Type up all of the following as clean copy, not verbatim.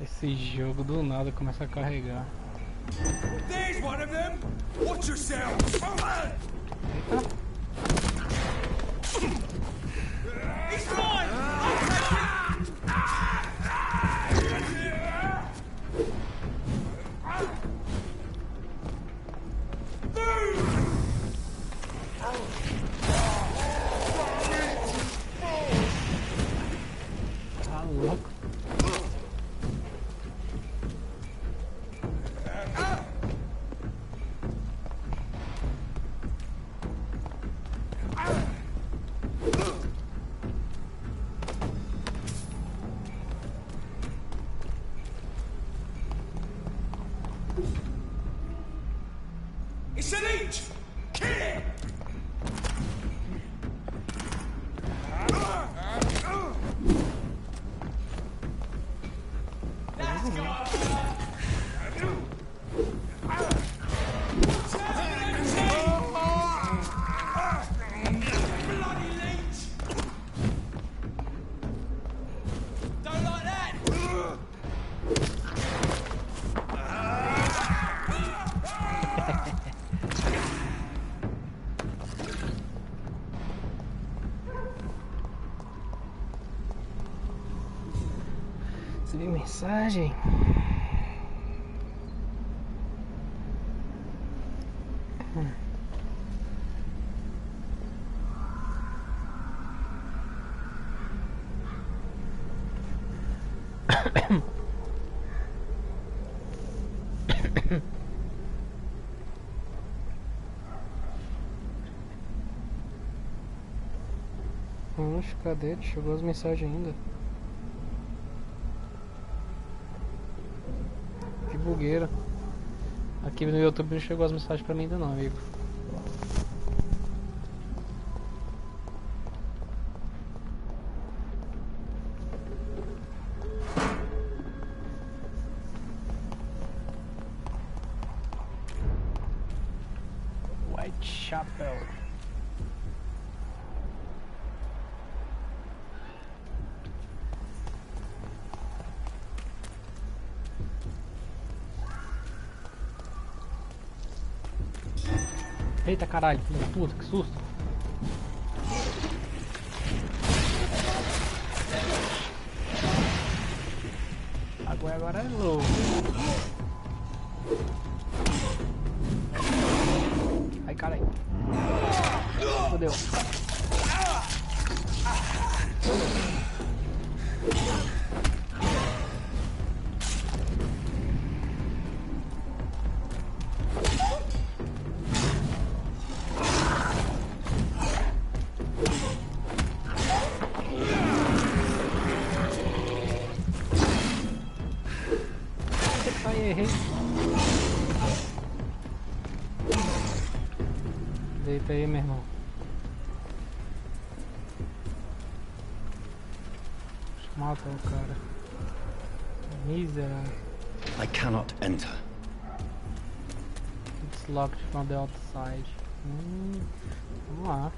Esse jogo do nada começa a carregar. There's one of them. Watch yourselves. Eita. He's mine. Tá louco. It's an each. Kill it. Let's go. Bloody leech. Don't like that. Recebi mensagem. Oxe, cadê? Chegou as mensagens ainda. Que bugueira. Aqui no YouTube não chegou as mensagens pra mim ainda não, amigo. Whitechapel. Eita caralho, filho da puta, que susto. Agora é louco. Ai caralho. Fodeu. Errei. Deita aí, meu irmão. Mata o cara. Miserável. I cannot enter. It's locked from the outside. Vamos lá.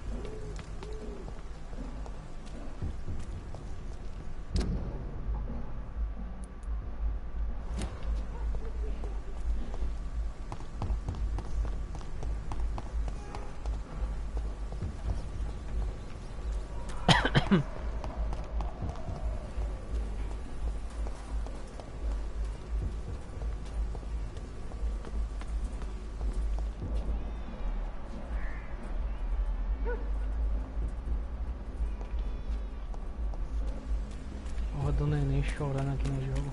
Porra do neném chorando aqui no jogo.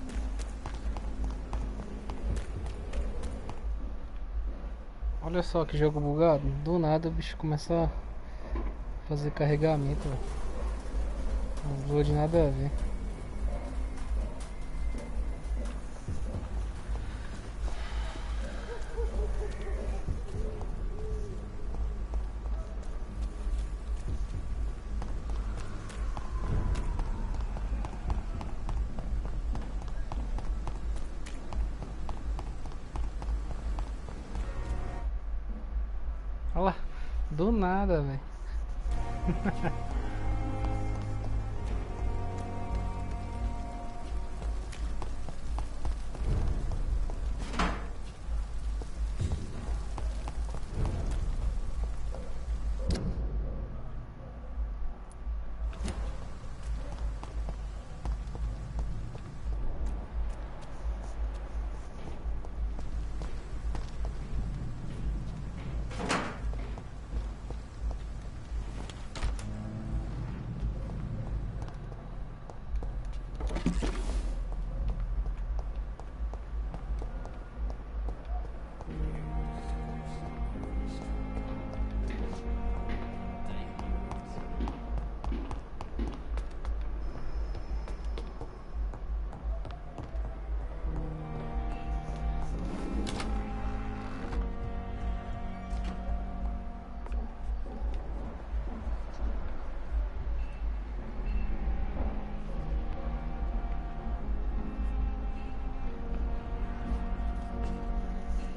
Olha só que jogo bugado. Do nada o bicho começa a fazer carregamento. Não vou de nada a ver. Olha lá, do nada, velho.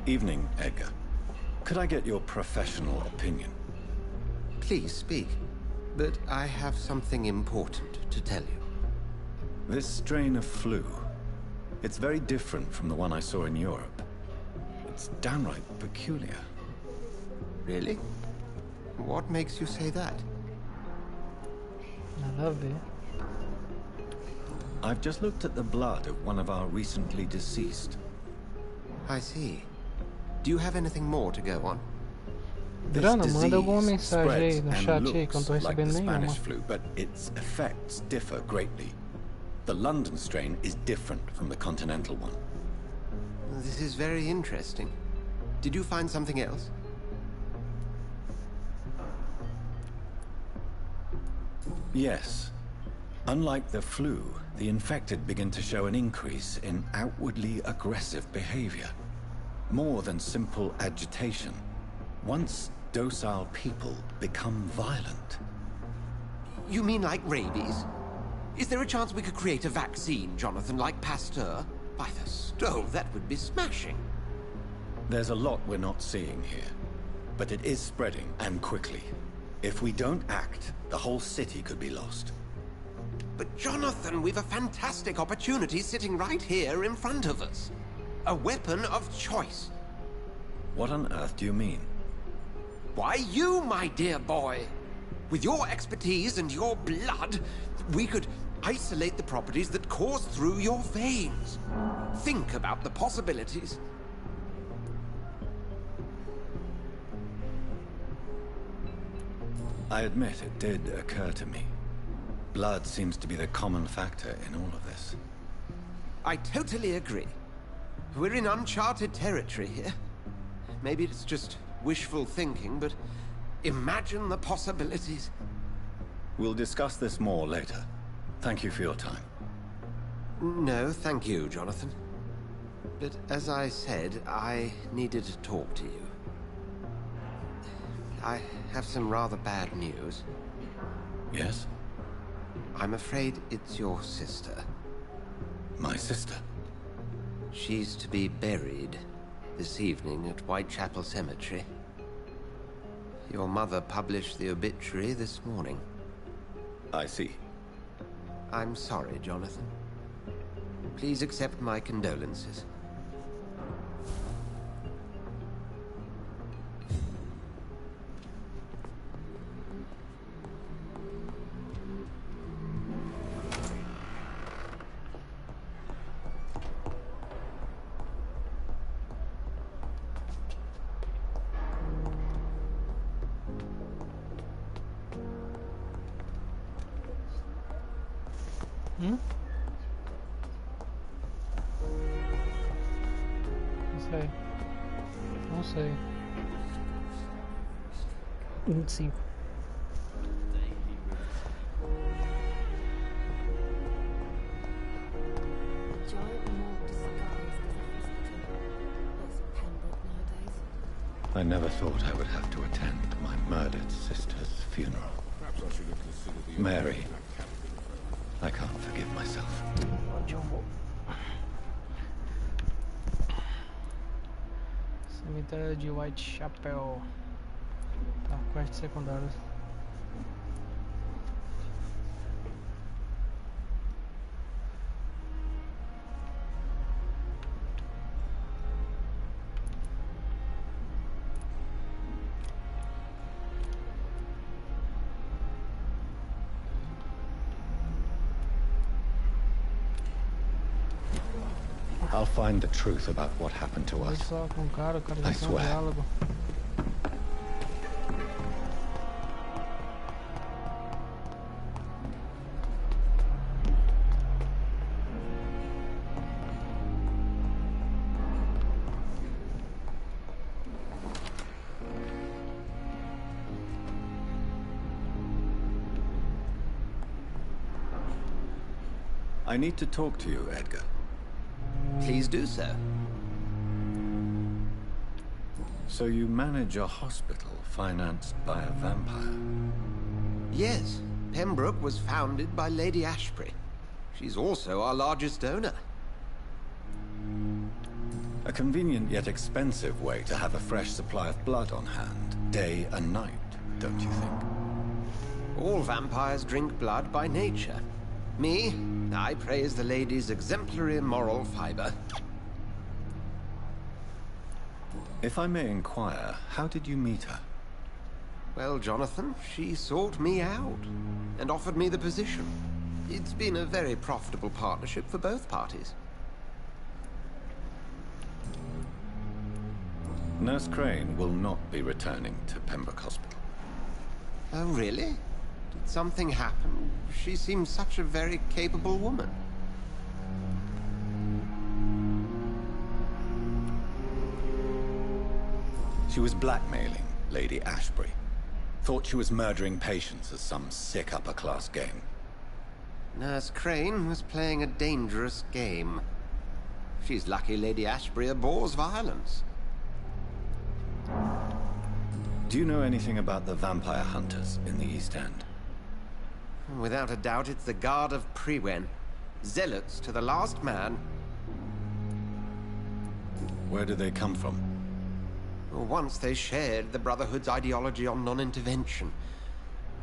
Evening, Edgar. Could I get your professional opinion? Please speak, but I have something important to tell you. This strain of flu, it's very different from the one I saw in Europe. It's downright peculiar. Really? What makes you say that? Nada a ver. I've just looked at the blood of one of our recently deceased. I see. Do you have anything more to go on? This Drana, manda alguma disease mensagem aí spreads no and chat aí, que eu não looks tô like the recebendo nenhuma. Spanish flu, but its effects differ greatly. The London strain is different from the continental one. This is very interesting. Did you find something else? Yes. Unlike the flu, the infected begin to show an increase in outwardly aggressive behavior. More than simple agitation. Once docile people become violent. You mean like rabies? Is there a chance we could create a vaccine, Jonathan, like Pasteur? By the stove, that would be smashing. There's a lot we're not seeing here. But it is spreading, and quickly. If we don't act, the whole city could be lost. But Jonathan, we've a fantastic opportunity sitting right here in front of us. A weapon of choice. What on earth do you mean? Why, you, my dear boy. With your expertise and your blood, we could isolate the properties that course through your veins. Think about the possibilities. I admit it did occur to me. Blood seems to be the common factor in all of this. I totally agree. We're in uncharted territory here. Maybe it's just wishful thinking, but imagine the possibilities. We'll discuss this more later. Thank you for your time. No, thank you, Jonathan. But as I said, I needed to talk to you. I have some rather bad news. Yes? I'm afraid it's your sister. My sister? She's to be buried this evening at Whitechapel Cemetery. Your mother published the obituary this morning. I see. I'm sorry, Jonathan. Please accept my condolences. Não sei. Não sei. 25. I never thought I would have to attend my murdered sister's funeral. Mary, I can't forgive myself. Onde eu vou? Cemitério de Whitechapel. Tá, quest secundário. I'll find the truth about what happened to Olha us. só com o cara já I tem um swear. diálogo. I need to talk to you, Edgar. Please do so. So you manage a hospital financed by a vampire? Yes, Pembroke was founded by Lady Ashbury. She's also our largest donor. A convenient yet expensive way to have a fresh supply of blood on hand, day and night, don't you think? All vampires drink blood by nature. Me, I praise the lady's exemplary moral fiber. If I may inquire, how did you meet her? Well, Jonathan, she sought me out and offered me the position. It's been a very profitable partnership for both parties. Nurse Crane will not be returning to Pembroke Hospital. Oh, really? Did something happen? She seems such a very capable woman. She was blackmailing Lady Ashbury. Thought she was murdering patients as some sick upper-class game. Nurse Crane was playing a dangerous game. She's lucky Lady Ashbury abhors violence. Do you know anything about the vampire hunters in the East End? Without a doubt, it's the Guard of Prewen. Zealots to the last man. Where do they come from? Once they shared the Brotherhood's ideology on non-intervention.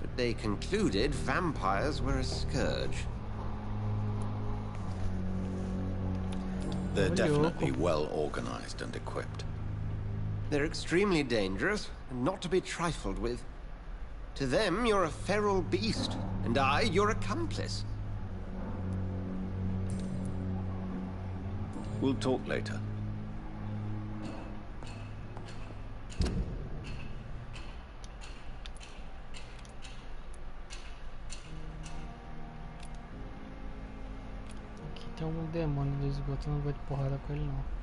But they concluded vampires were a scourge. They're definitely well organized and equipped. They're extremely dangerous and not to be trifled with. To them, you're a feral beast, and I, your accomplice. We'll talk later. Aqui tem um demônio do esgoto, eu não vou de porrada com ele não.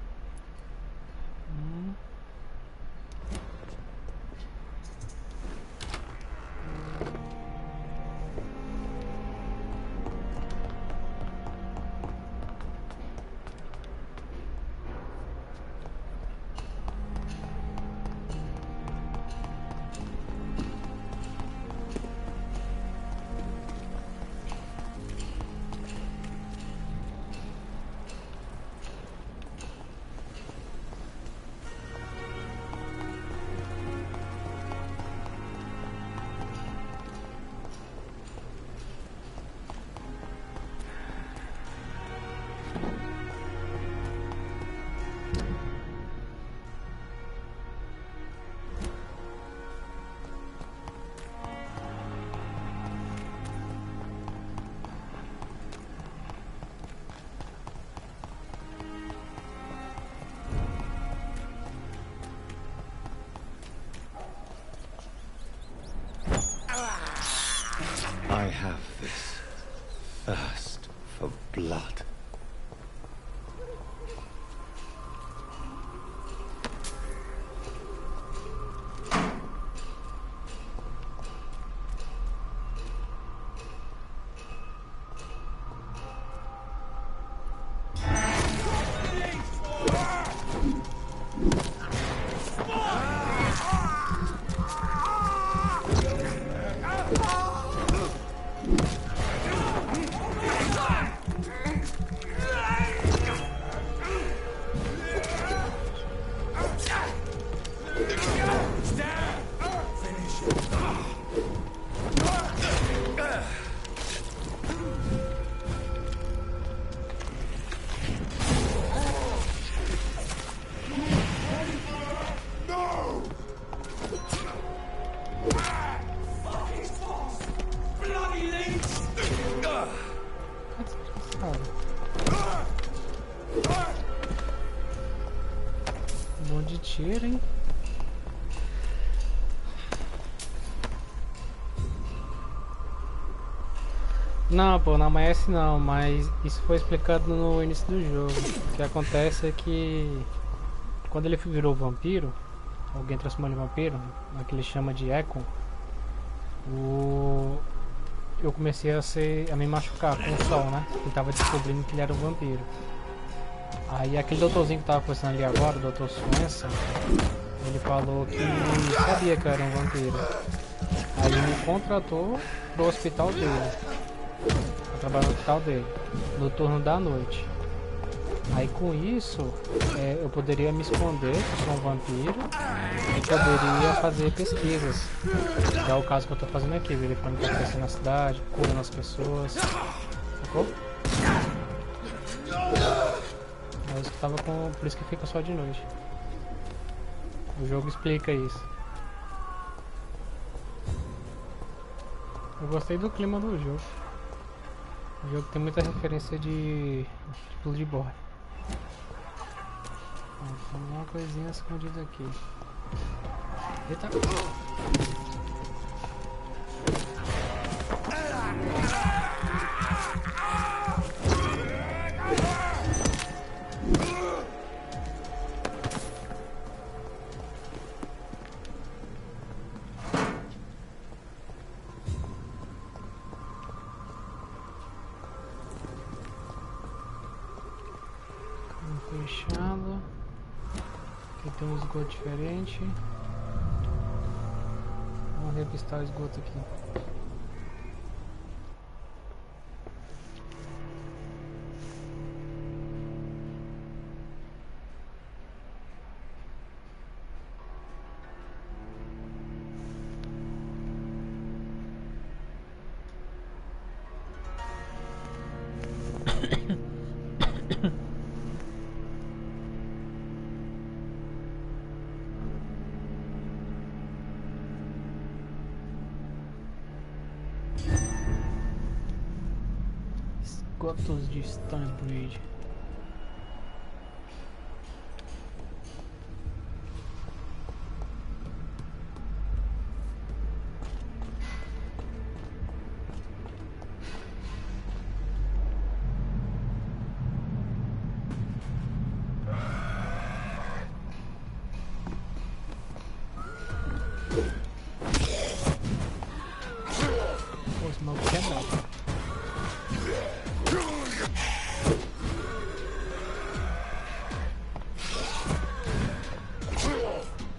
I have this thirst for blood. Bom de tiro, hein? Não, pô, não amanhece não, mas isso foi explicado no início do jogo. O que acontece é que quando ele virou vampiro, alguém transformou ele em vampiro, que ele chama de Echo, eu comecei a me machucar com o sol, né? Eu tava descobrindo que ele era um vampiro. Aí aquele doutorzinho que tava conversando ali agora, o Dr. Swenson, ele falou que sabia que eu era um vampiro. Aí ele me contratou pro hospital dele. Eu trabalho no hospital dele, no turno da noite. Aí com isso, eu poderia me esconder, que eu sou um vampiro, e poderia fazer pesquisas. Que é o caso que eu tô fazendo aqui, verificando o que tá acontecendo na cidade, curando as pessoas. Sacou? Mas eu tava com. Por isso que fica só de noite. O jogo explica isso. Eu gostei do clima do jogo. O jogo tem muita referência de Bloodborne. Tem uma coisinha escondida aqui. Eita! Fechado. Aqui tem um esgoto diferente. Vamos revistar o esgoto aqui. Esgotos de Stonebridge. Pô, esse maluco quebrado.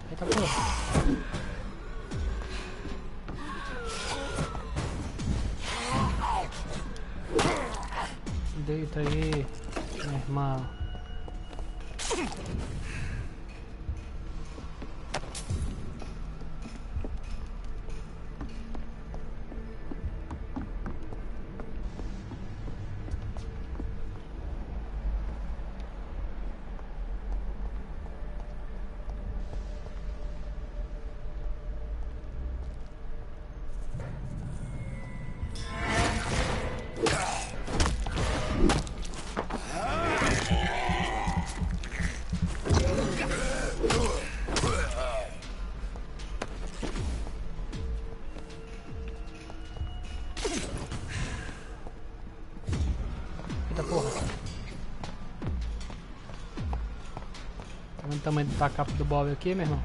Eita porra. Deita aí, meu irmão. Eita porra. Tá vendo o tamanho da capa do Bob aqui, meu irmão?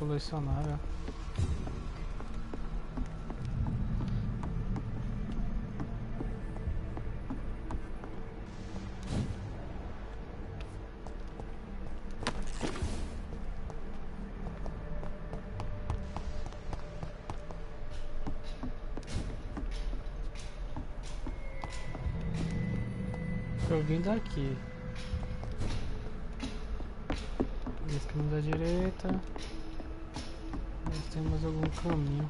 colecionável. Eu vim daqui. Esse caminho da direita. Nós temos algum caminho.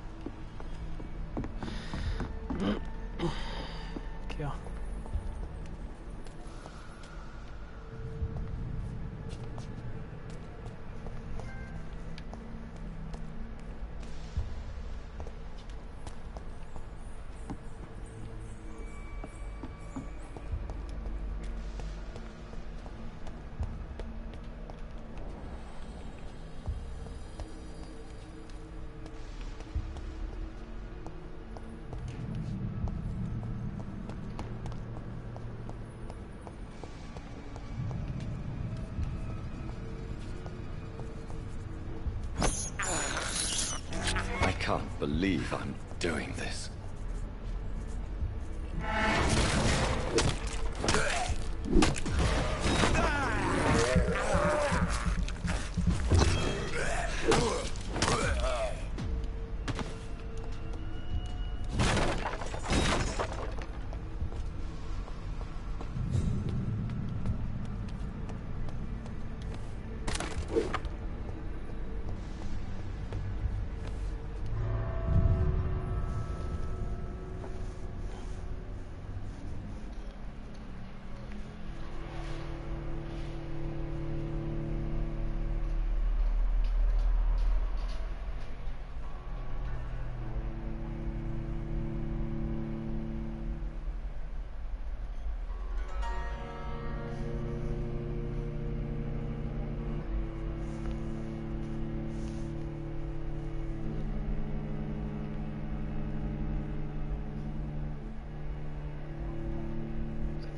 Aqui, ó. I can't believe I'm doing this.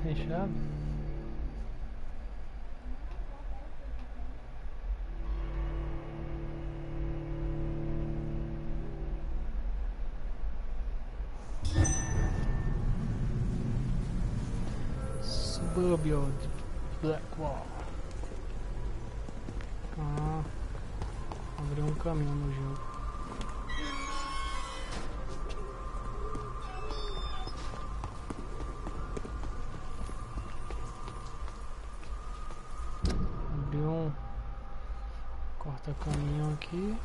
Fechado. Suburbio de Blackwall. Ah, abriu um caminho no jogo. Corta caminho aqui.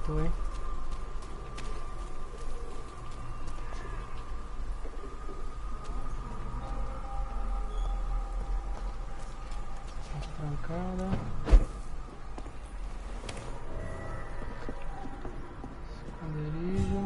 Hein? Trancada. Esconderijo.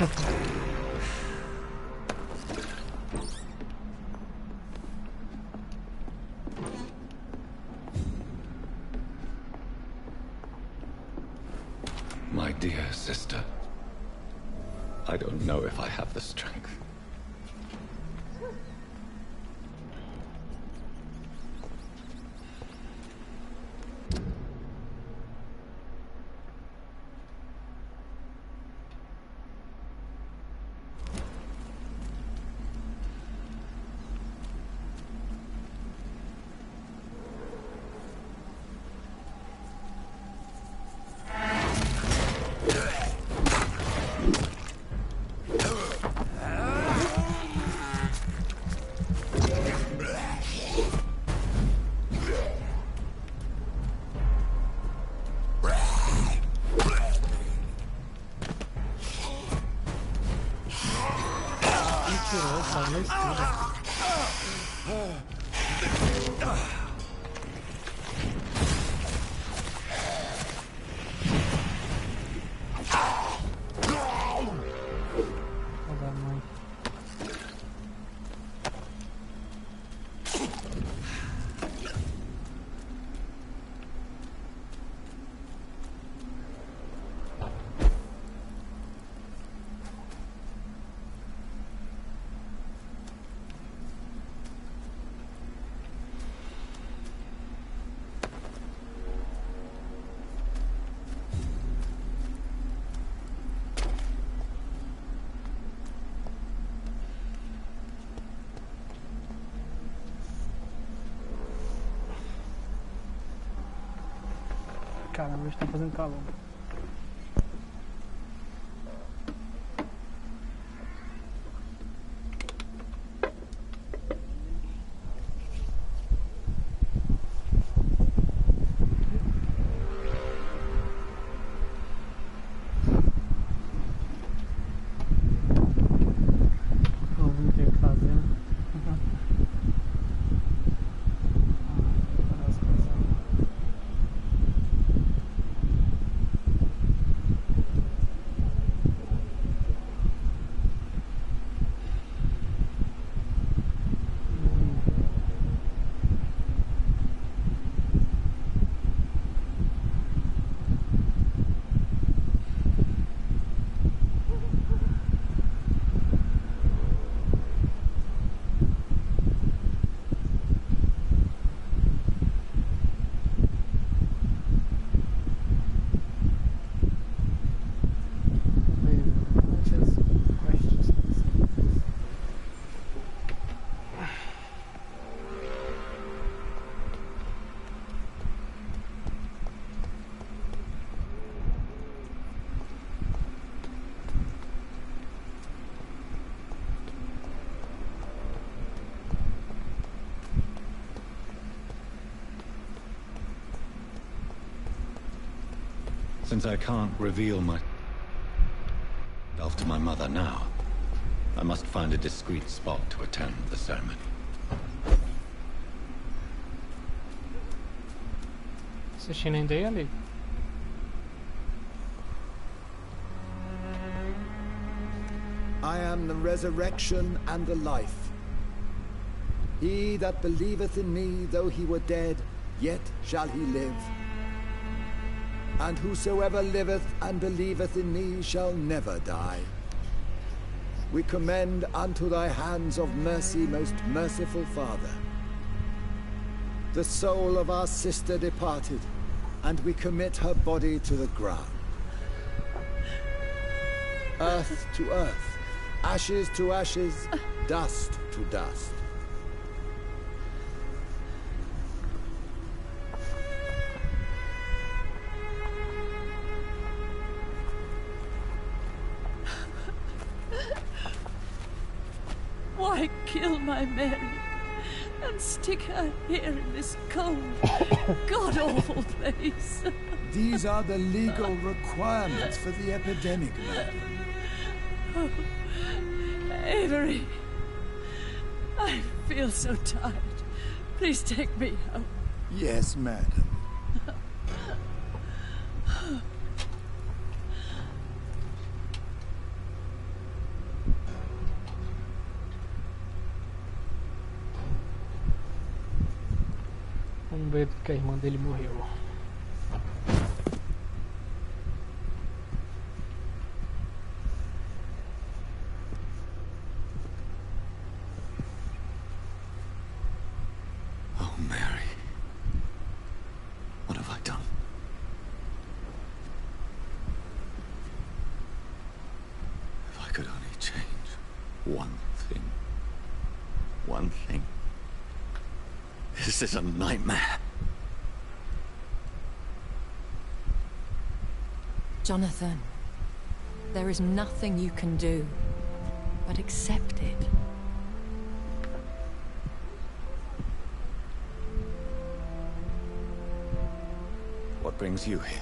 My dear sister, I don't know if I have the strength. Caramba, hoje tá fazendo calor. Vamos ter que fazer, né? Since I can't reveal myself to my mother now, I must find a discreet spot to attend the ceremony. Assistindo ainda aí, amigo? I am the resurrection and the life. He that believeth in me, though he were dead, yet shall he live. And whosoever liveth and believeth in me shall never die. We commend unto thy hands of mercy, most merciful Father, the soul of our sister departed, and we commit her body to the ground. Earth to earth, ashes to ashes, dust to dust. Why kill my Mary and stick her here in this cold, god-awful place? These are the legal requirements for the epidemic, madam. Oh, Avery, I feel so tired. Please take me out. Yes, madam. medo que a irmã dele morreu. Oh, Mary. What have I done? If I could only change one thing. One thing. This is a nightmare. Jonathan, there is nothing you can do but accept it. What brings you here?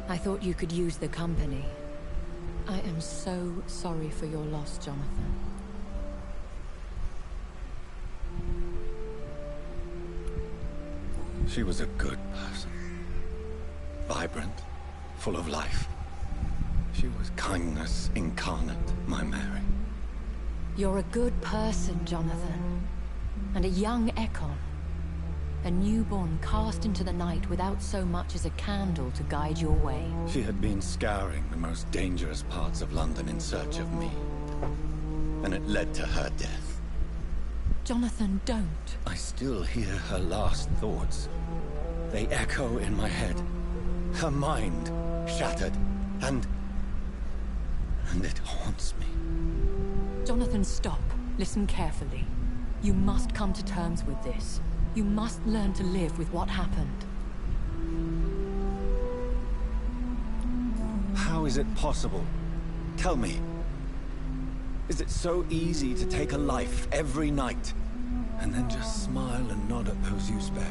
I thought you could use the company. I am so sorry for your loss, Jonathan. She was a good person. Vibrant, full of life. She was kindness incarnate, my Mary. You're a good person, Jonathan. And a young Ekon. A newborn cast into the night without so much as a candle to guide your way. She had been scouring the most dangerous parts of London in search of me. And it led to her death. Jonathan, don't. I still hear her last thoughts. They echo in my head. Her mind shattered, and it haunts me. Jonathan, stop. Listen carefully. You must come to terms with this. You must learn to live with what happened. How is it possible? Tell me. Is it so easy to take a life every night, and then just smile and nod at those you spared?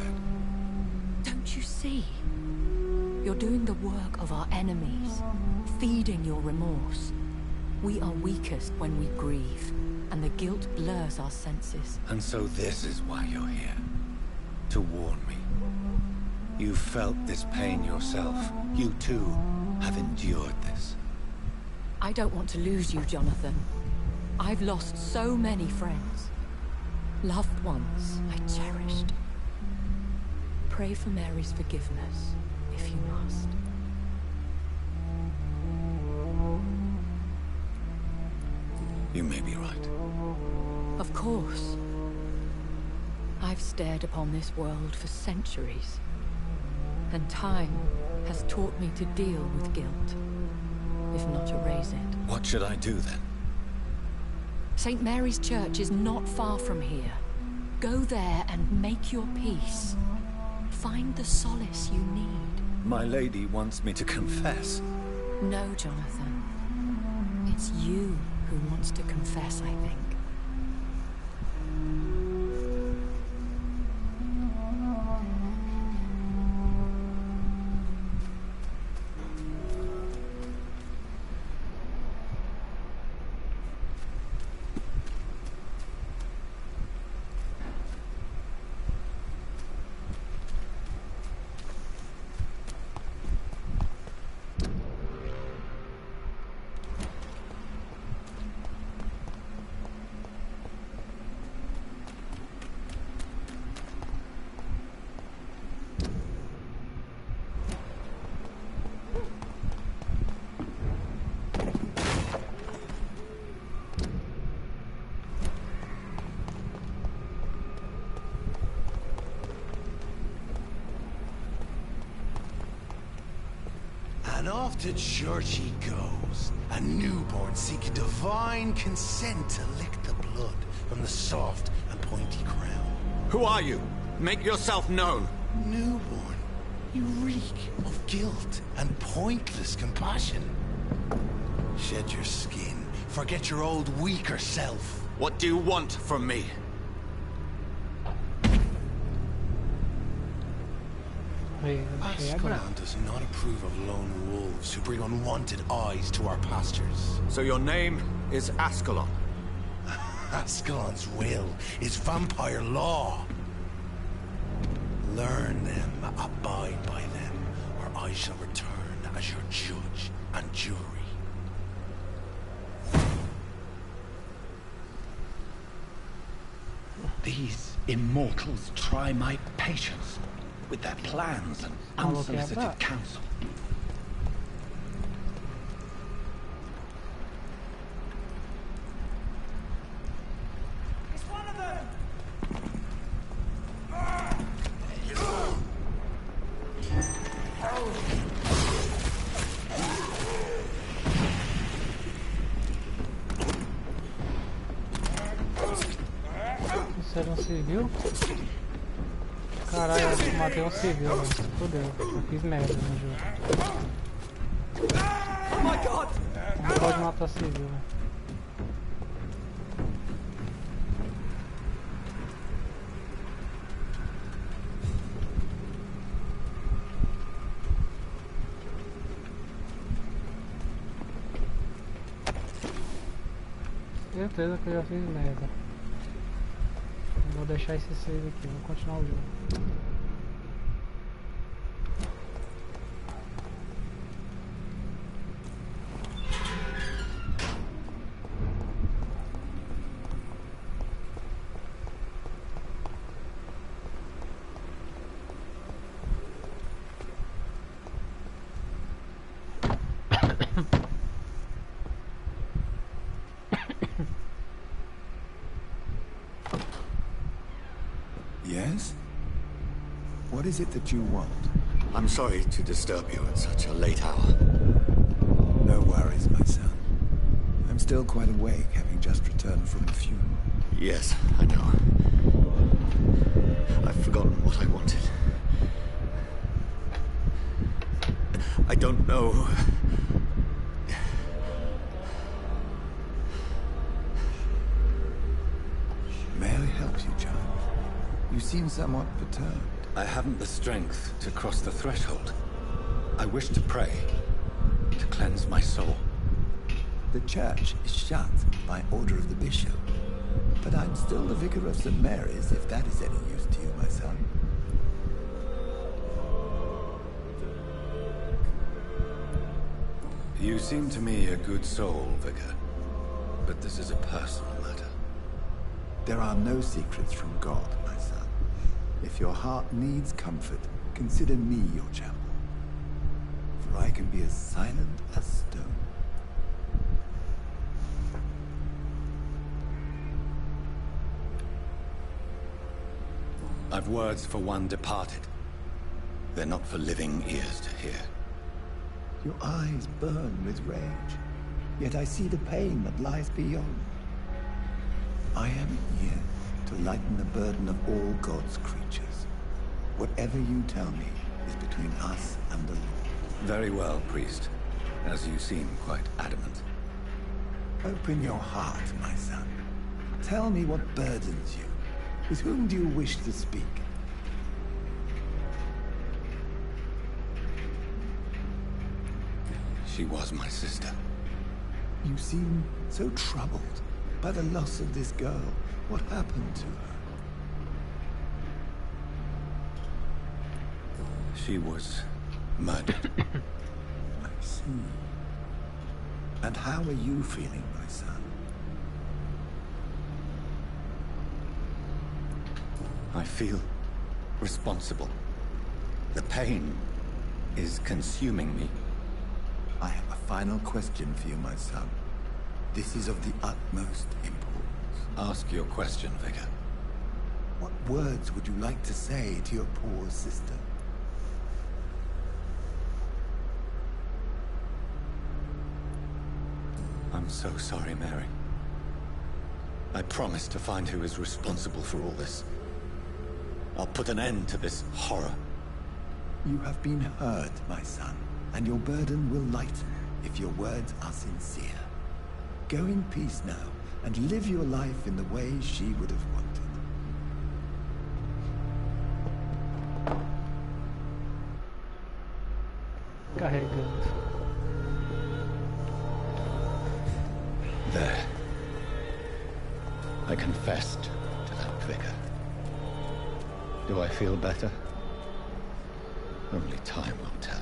Don't you see? You're doing the work of our enemies, feeding your remorse. We are weakest when we grieve, and the guilt blurs our senses. And so this is why you're here. To warn me. You felt this pain yourself. You too have endured this. I don't want to lose you, Jonathan. I've lost so many friends. Loved ones I cherished. Pray for Mary's forgiveness, if you must. You may be right. Of course. I've stared upon this world for centuries. And time has taught me to deal with guilt, if not erase it. What should I do then? St. Mary's Church is not far from here. Go there and make your peace. Find the solace you need. My lady wants me to confess. No, Jonathan. It's you who wants to confess, I think. And off to church he goes, a newborn seeking divine consent to lick the blood from the soft and pointy crown. Who are you? Make yourself known. Newborn, you reek of guilt and pointless compassion. Shed your skin, forget your old weaker self. What do you want from me? Ascalon does not approve of lone wolves who bring unwanted eyes to our pastures. So your name is Ascalon? Ascalon's will is vampire law. Learn them, abide by them, or I shall return as your judge and jury. These Immortals try my patience with their plans and unsolicited counsel. It's one of them! Isso era um civil? Caralho, eu matei um civil, mano. Se fodeu. Eu fiz merda no jogo. Não pode matar civil, velho. Certeza que eu já fiz merda. Não vou deixar esse save aqui, vou continuar o jogo. Yes? What is it that you want? I'm sorry to disturb you at such a late hour. No worries, my son. I'm still quite awake, having just returned from the funeral. Yes, I know. I've forgotten what I wanted. I don't know. May I help you, child? You seem somewhat perturbed. I haven't the strength to cross the threshold. I wish to pray, to cleanse my soul. The church is shut by order of the bishop. But I'm still the vicar of St. Mary's, if that is any use to you, my son. You seem to me a good soul, Vicar. But this is a personal matter. There are no secrets from God, my son. If your heart needs comfort, consider me your chapel. For I can be as silent as stone. I've words for one departed. They're not for living ears to hear. Your eyes burn with rage, yet I see the pain that lies beyond. I am here to lighten the burden of all God's creatures. Whatever you tell me is between us and the Lord. Very well, priest. As you seem quite adamant. Open your heart, my son. Tell me what burdens you. With whom do you wish to speak? She was my sister. You seem so troubled by the loss of this girl. What happened to her? She was murdered. I see. And how are you feeling, my son? I feel responsible. The pain is consuming me. I have a final question for you, my son. This is of the utmost importance. Ask your question, Vicar. What words would you like to say to your poor sister? I'm so sorry, Mary. I promise to find who is responsible for all this. I'll put an end to this horror. You have been heard, my son, and your burden will lighten if your words are sincere. Go in peace now, and live your life in the way she would have wanted. Carregando. There. I confessed to that vicar. Do I feel better? Only time will tell.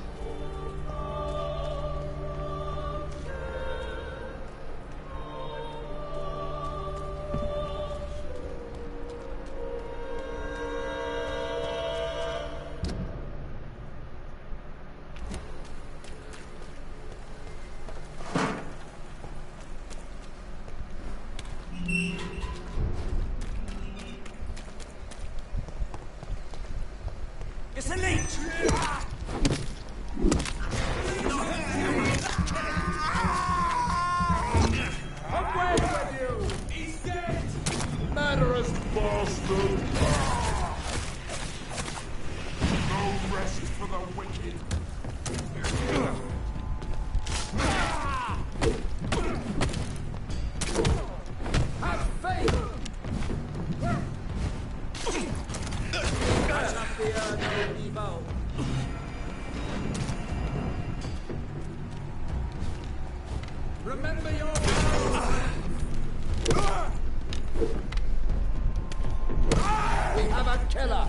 Remember your... We have a killer!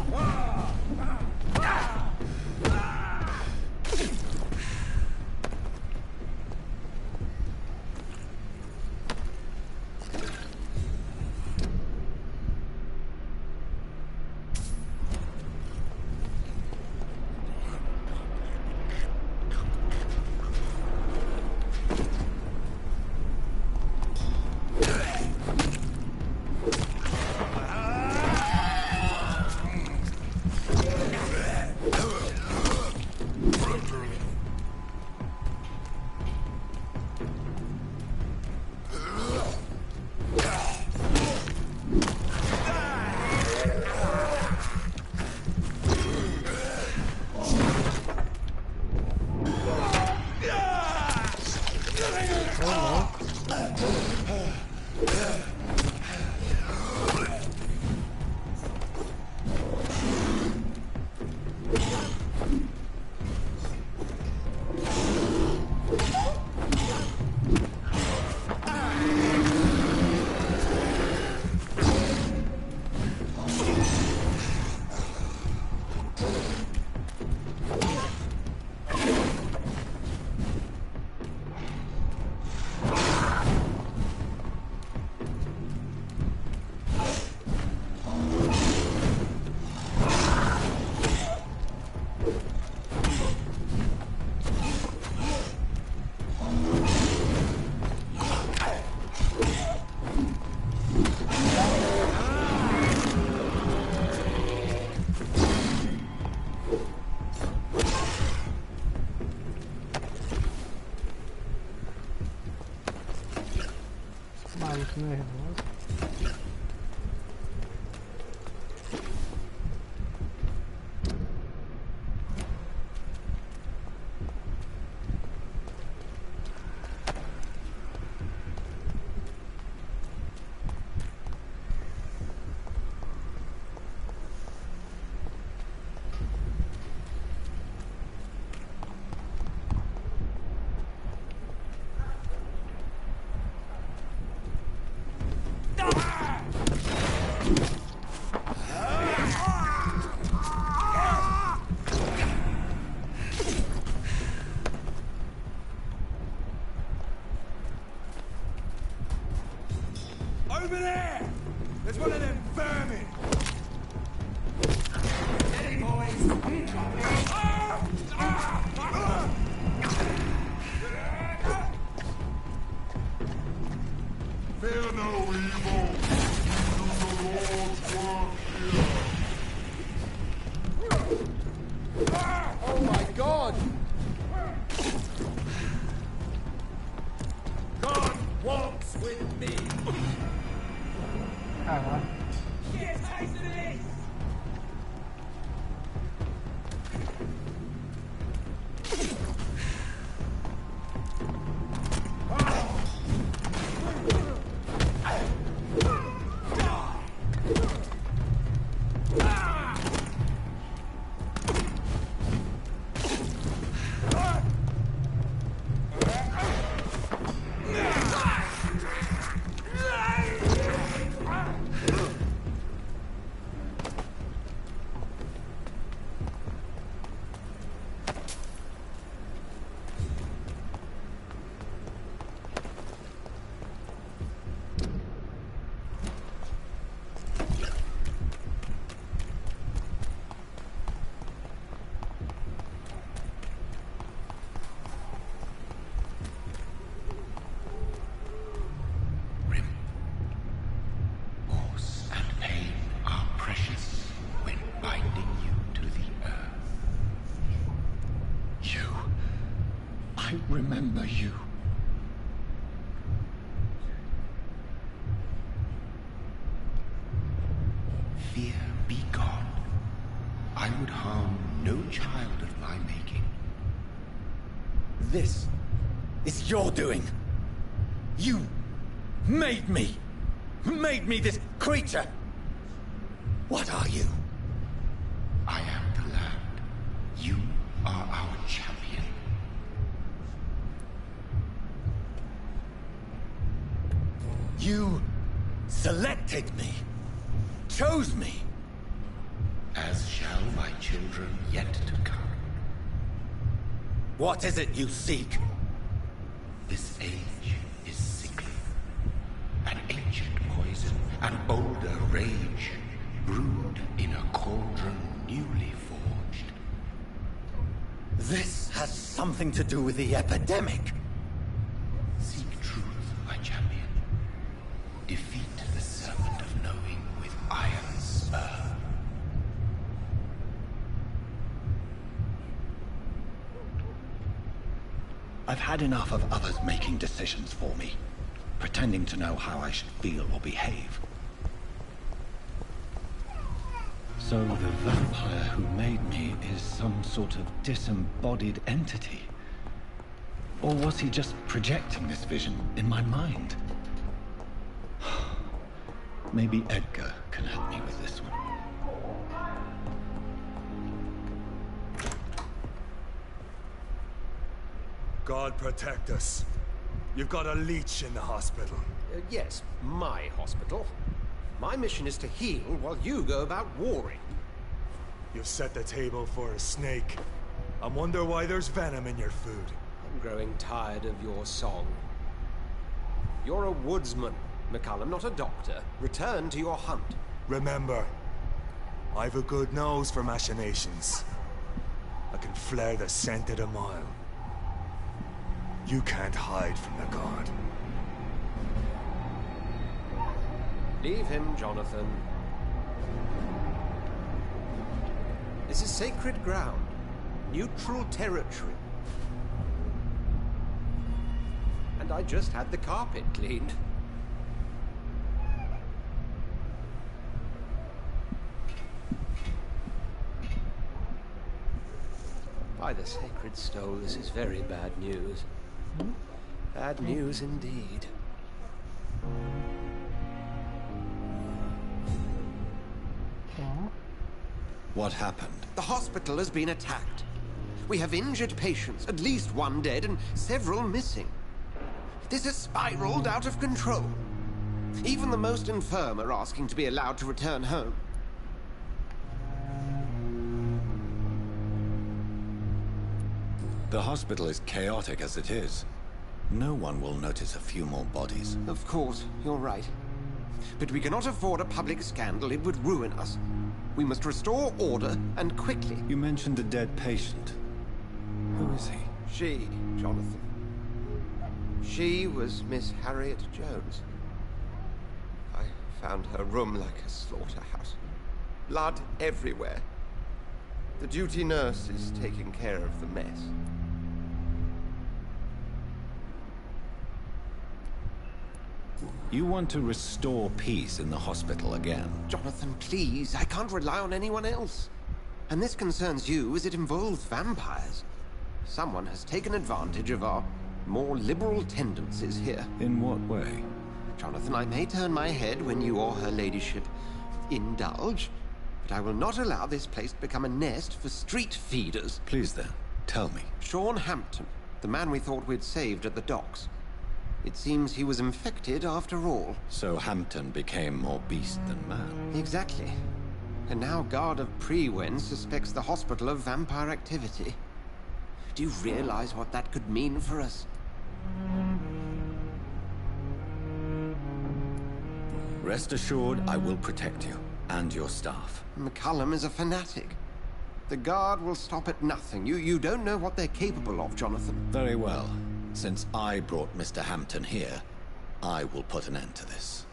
Maluco nervoso. Over there! There's one of them vermin! Steady, boys! Fear no evil! Do the Lord's work here! Oh my God! God walks with me! Caralho. Get a taste of this! Remember you. Fear be gone. I would harm no child of my making. This is your doing. You made me this creature. What are you? I am the land. You are our champion. You selected me. Chose me. As shall my children yet to come. What is it you seek? This age is sickly. An ancient poison, an older rage, brewed in a cauldron newly forged. This has something to do with the epidemic. Seek truth, my champion. Defeat the serpent of knowing with iron spur. I've had enough of others making decisions for me, pretending to know how I should feel or behave. So the vampire who made me is some sort of disembodied entity? Or was he just projecting this vision in my mind? Maybe Edgar can help me with this one. God protect us. You've got a leech in the hospital. Yes, my hospital. My mission is to heal while you go about warring. You've set the table for a snake. I wonder why there's venom in your food. I'm growing tired of your song. You're a woodsman, McCullum, not a doctor. Return to your hunt. Remember, I've a good nose for machinations. I can flare the scent at a mile. You can't hide from the god. Leave him, Jonathan. This is sacred ground. Neutral territory. And I just had the carpet cleaned. By the sacred stole, this is very bad news. Bad news indeed. What happened? The hospital has been attacked. We have injured patients, at least one dead and several missing. This has spiraled out of control. Even the most infirm are asking to be allowed to return home. The hospital is chaotic as it is. No one will notice a few more bodies. Of course, you're right. But we cannot afford a public scandal. It would ruin us. We must restore order, and quickly. You mentioned a dead patient. Who is he? She, Jonathan. She was Miss Harriet Jones. I found her room like a slaughterhouse. Blood everywhere. The duty nurse is taking care of the mess. You want to restore peace in the hospital again? Jonathan, please. I can't rely on anyone else. And this concerns you as it involves vampires. Someone has taken advantage of our more liberal tendencies here. In what way? Jonathan, I may turn my head when you or her ladyship indulge, but I will not allow this place to become a nest for street feeders. Please then, tell me. Sean Hampton, the man we thought we'd saved at the docks. It seems he was infected after all. So Hampton became more beast than man. Exactly. And now Guard of Prewen suspects the hospital of vampire activity. Do you realize what that could mean for us? Rest assured, I will protect you and your staff. McCullum is a fanatic. The Guard will stop at nothing. You don't know what they're capable of, Jonathan. Very well. Since I brought Mr. Hampton here, I will put an end to this.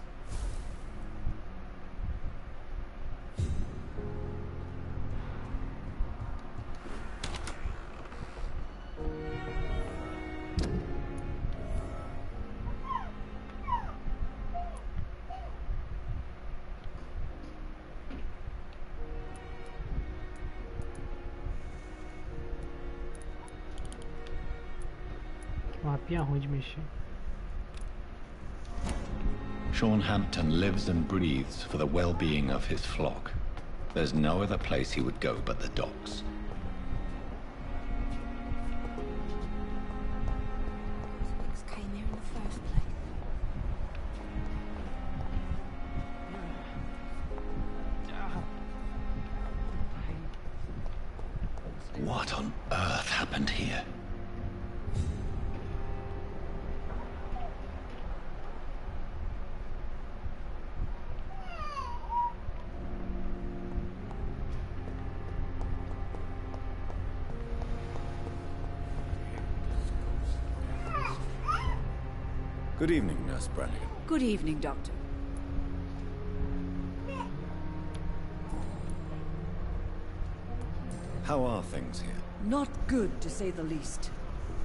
Mapinha ruim de mexer. Sean Hampton lives and breathes for the well-being of his flock. There's no other place he would go but the docks. Came here in the first place. What on earth happened here? Good evening, Nurse Brannigan. Good evening, Doctor. How are things here? Not good, to say the least.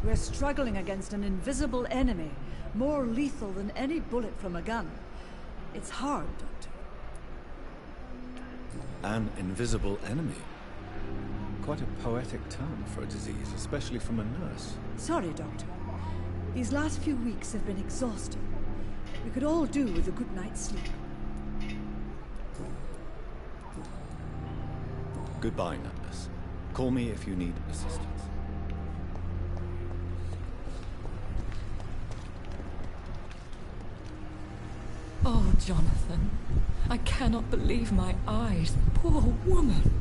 We're struggling against an invisible enemy, more lethal than any bullet from a gun. It's hard, Doctor. An invisible enemy? Quite a poetic term for a disease, especially from a nurse. Sorry, Doctor. These last few weeks have been exhausting. We could all do with a good night's sleep. Goodbye, nurse. Call me if you need assistance. Oh, Jonathan. I cannot believe my eyes. Poor woman.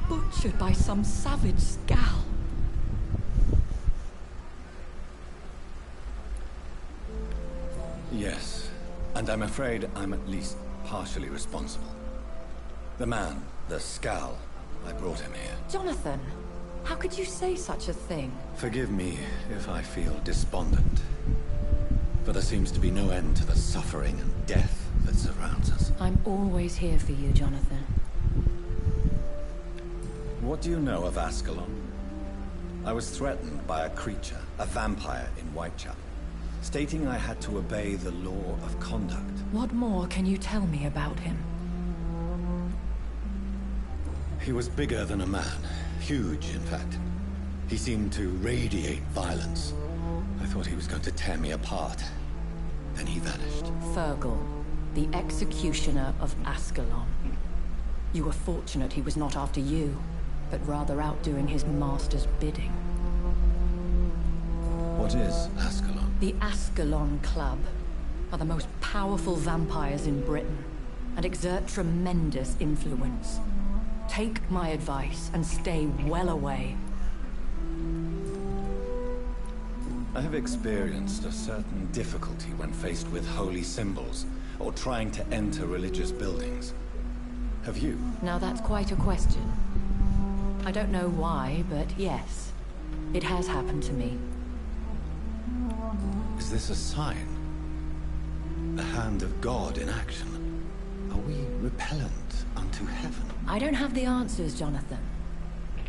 Butchered by some savage scowl. Yes, and I'm afraid I'm at least partially responsible. The man, the scowl, I brought him here. Jonathan, how could you say such a thing? Forgive me if I feel despondent, but there seems to be no end to the suffering and death that surrounds us. I'm always here for you, Jonathan. What do you know of Ascalon? I was threatened by a creature, a vampire in Whitechapel, stating I had to obey the law of conduct. What more can you tell me about him? He was bigger than a man. Huge, in fact. He seemed to radiate violence. I thought he was going to tear me apart. Then he vanished. Fergal, the executioner of Ascalon. You were fortunate he was not after you, but rather out doing his master's bidding. What is Ascalon? The Ascalon Club are the most powerful vampires in Britain and exert tremendous influence. Take my advice and stay well away. I have experienced a certain difficulty when faced with holy symbols or trying to enter religious buildings. Have you? Now that's quite a question. I don't know why, but yes, it has happened to me. Is this a sign? The hand of God in action? Are we repellent unto heaven? I don't have the answers, Jonathan.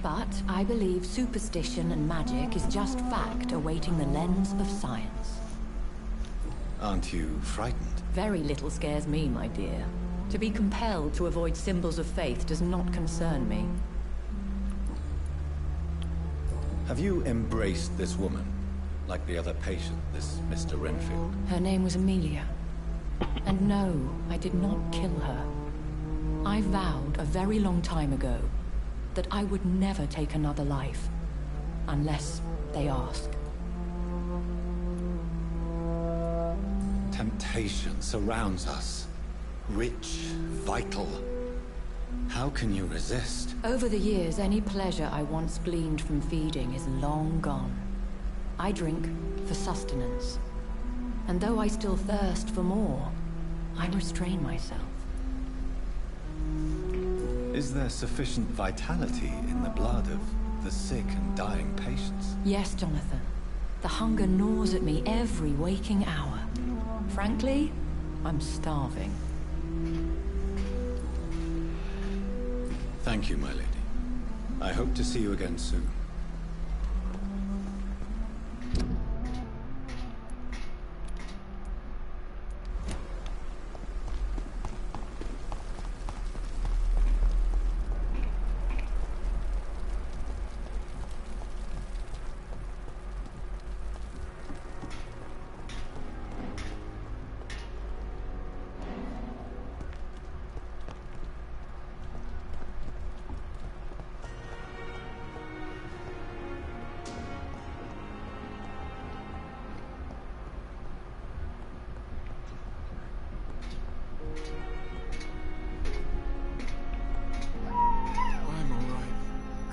But I believe superstition and magic is just fact awaiting the lens of science. Aren't you frightened? Very little scares me, my dear. To be compelled to avoid symbols of faith does not concern me. Have you embraced this woman? Like the other patient, this Mr. Renfield? Her name was Amelia. And no, I did not kill her. I vowed a very long time ago that I would never take another life. Unless they ask. Temptation surrounds us. Rich, vital. How can you resist? Over the years, any pleasure I once gleaned from feeding is long gone. I drink for sustenance. And though I still thirst for more, I restrain myself. Is there sufficient vitality in the blood of the sick and dying patients? Yes, Jonathan. The hunger gnaws at me every waking hour. Frankly, I'm starving. Thank you, my lady. I hope to see you again soon.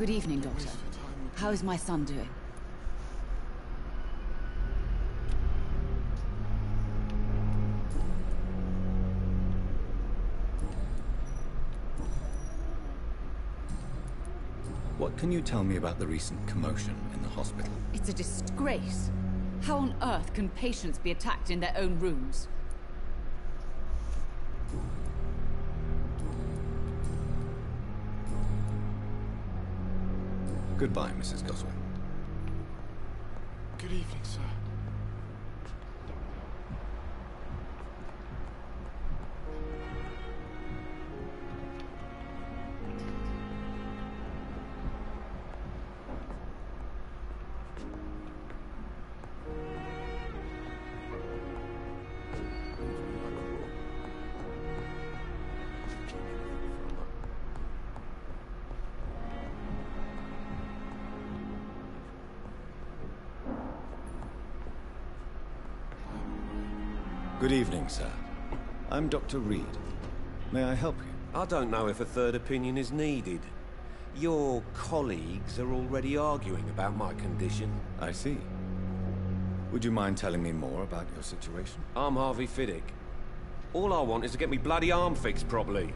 Good evening, Doctor. How's my son doing? What can you tell me about the recent commotion in the hospital? It's a disgrace. How on earth can patients be attacked in their own rooms? Goodbye, Mrs. Goswell. Good evening, sir. Good evening, sir. I'm Dr. Reed. May I help you? I don't know if a third opinion is needed. Your colleagues are already arguing about my condition. I see. Would you mind telling me more about your situation? I'm Harvey Fiddick. All I want is to get me bloody arm fixed properly.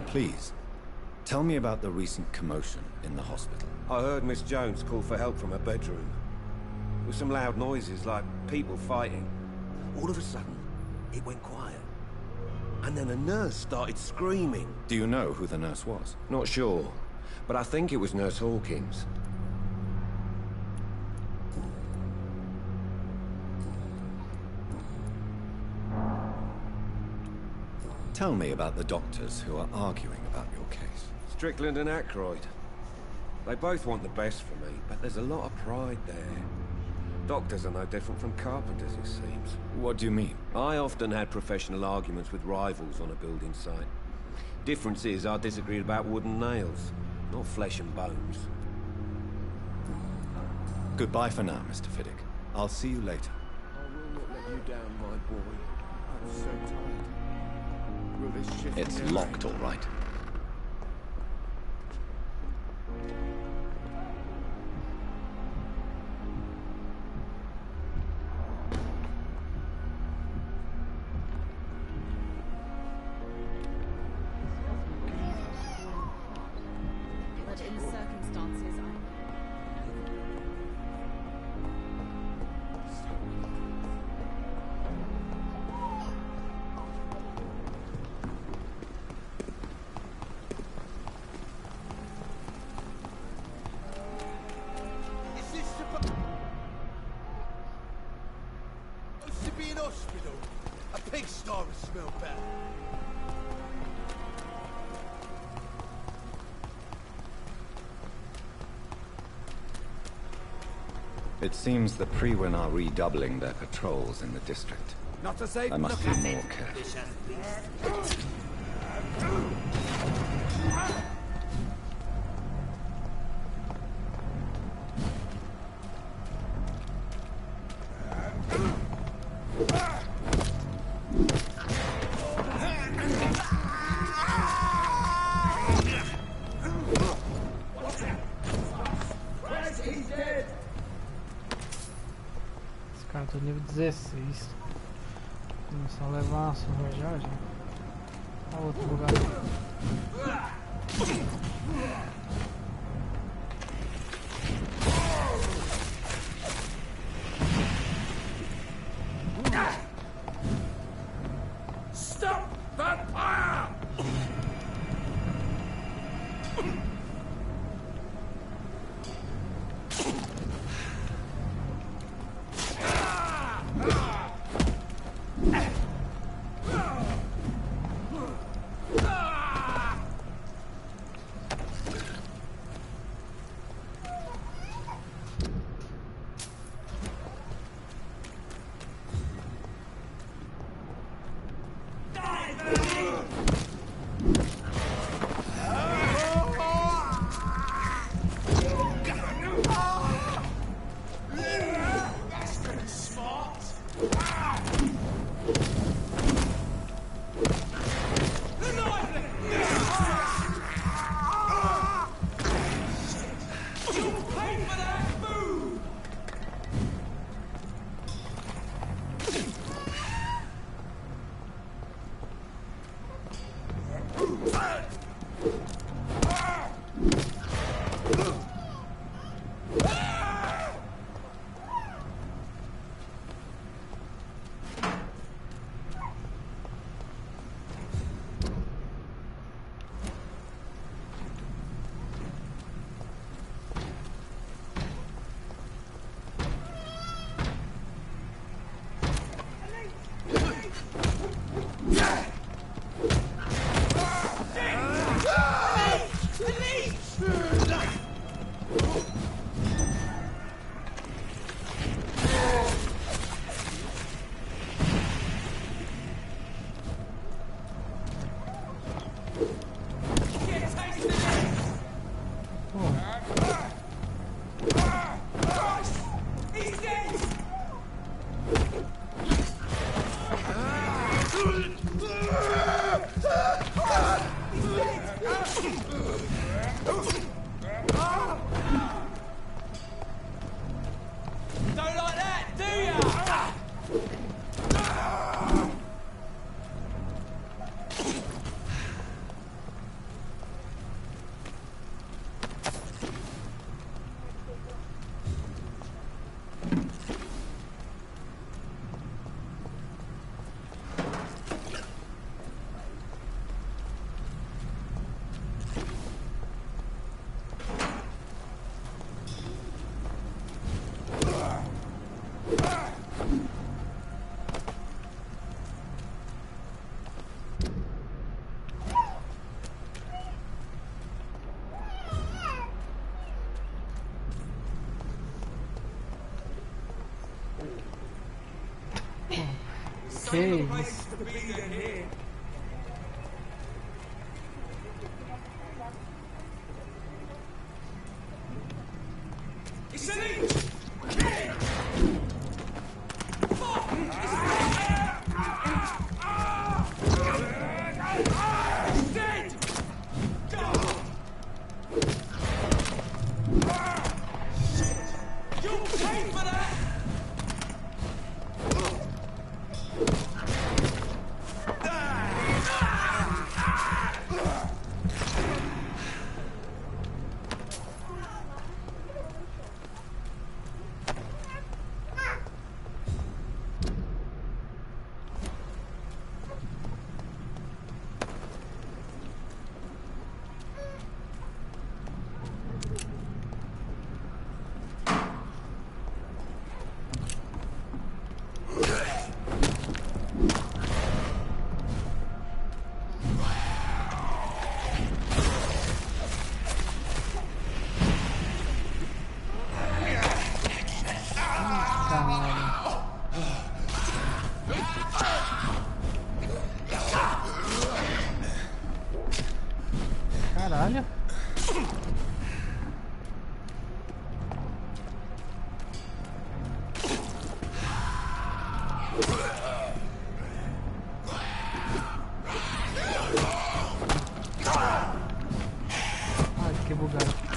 Please, tell me about the recent commotion in the hospital. I heard Miss Jones call for help from her bedroom. With some loud noises, like people fighting. All of a sudden, it went quiet. And then a nurse started screaming. Do you know who the nurse was? Not sure, but I think it was Nurse Hawkins. Tell me about the doctors who are arguing about your case. Strickland and Aykroyd. They both want the best for me, but there's a lot of pride there. Doctors are no different from carpenters, it seems. What do you mean? I often had professional arguments with rivals on a building site. Difference is I disagreed about wooden nails, not flesh and bones. Goodbye for now, Mr. Fiddick. I'll see you later. I will not let you down, my boy. I'm so tired. Will this shift It's never locked, all right. But in the circumstances, Is this supposed to be an hospital? A pigsty would smell better. It seems the Priwen are redoubling their patrols in the district. Not to say I must be more careful. This has been... Esse cara tá nível 16. Começar a levar uma surra já. A outro lugar. Stop VampYr! Que isso? Caralho. Ai, que bugado.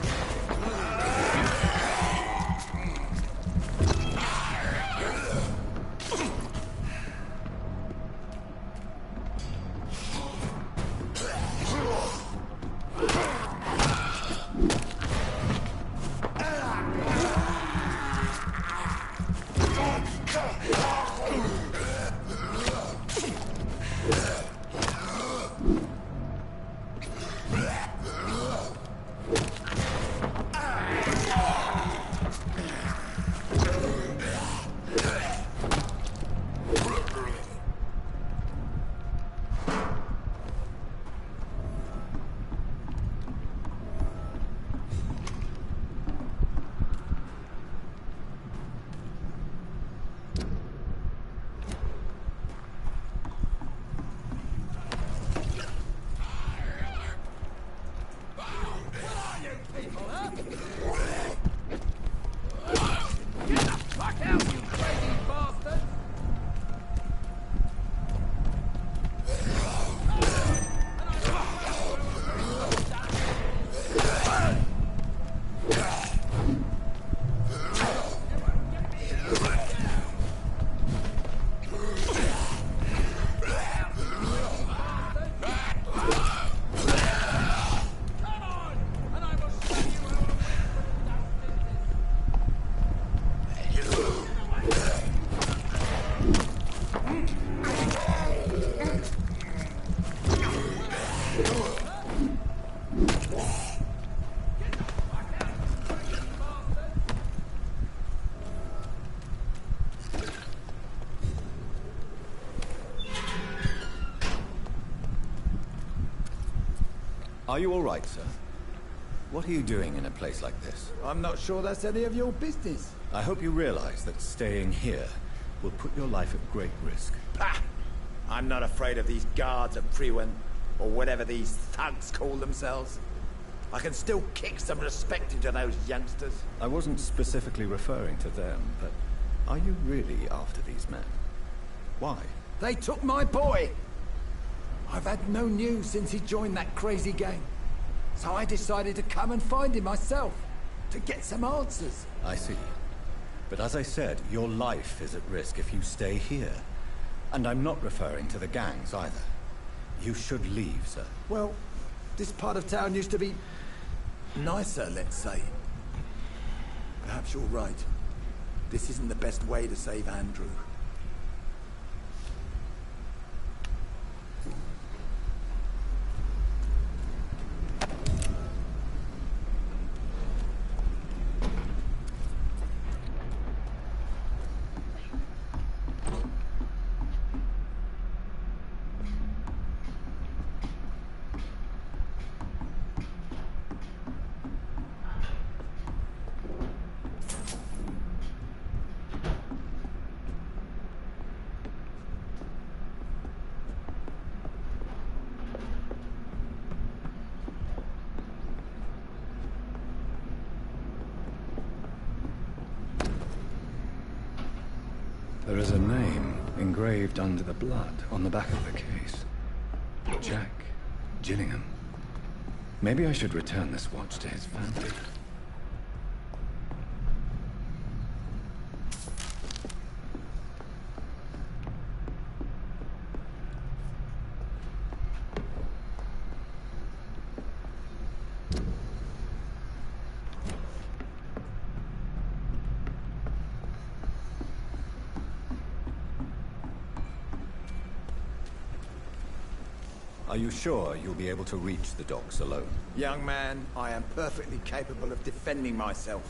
Are you all right, sir? What are you doing in a place like this? I'm not sure that's any of your business. I hope you realize that staying here will put your life at great risk. Pah! I'm not afraid of these guards at Frewen, or whatever these thugs call themselves. I can still kick some respect into those youngsters. I wasn't specifically referring to them, but are you really after these men? Why? They took my boy! I've had no news since he joined that crazy gang. So I decided to come and find him myself, to get some answers. I see. But as I said, your life is at risk if you stay here. And I'm not referring to the gangs either. You should leave, sir. Well, this part of town used to be nicer, let's say. Perhaps you're right. This isn't the best way to save Andrew. There is a name engraved under the blood on the back of the case. Jack Gillingham. Maybe I should return this watch to his family. Are you sure you'll be able to reach the docks alone? Young man, I am perfectly capable of defending myself.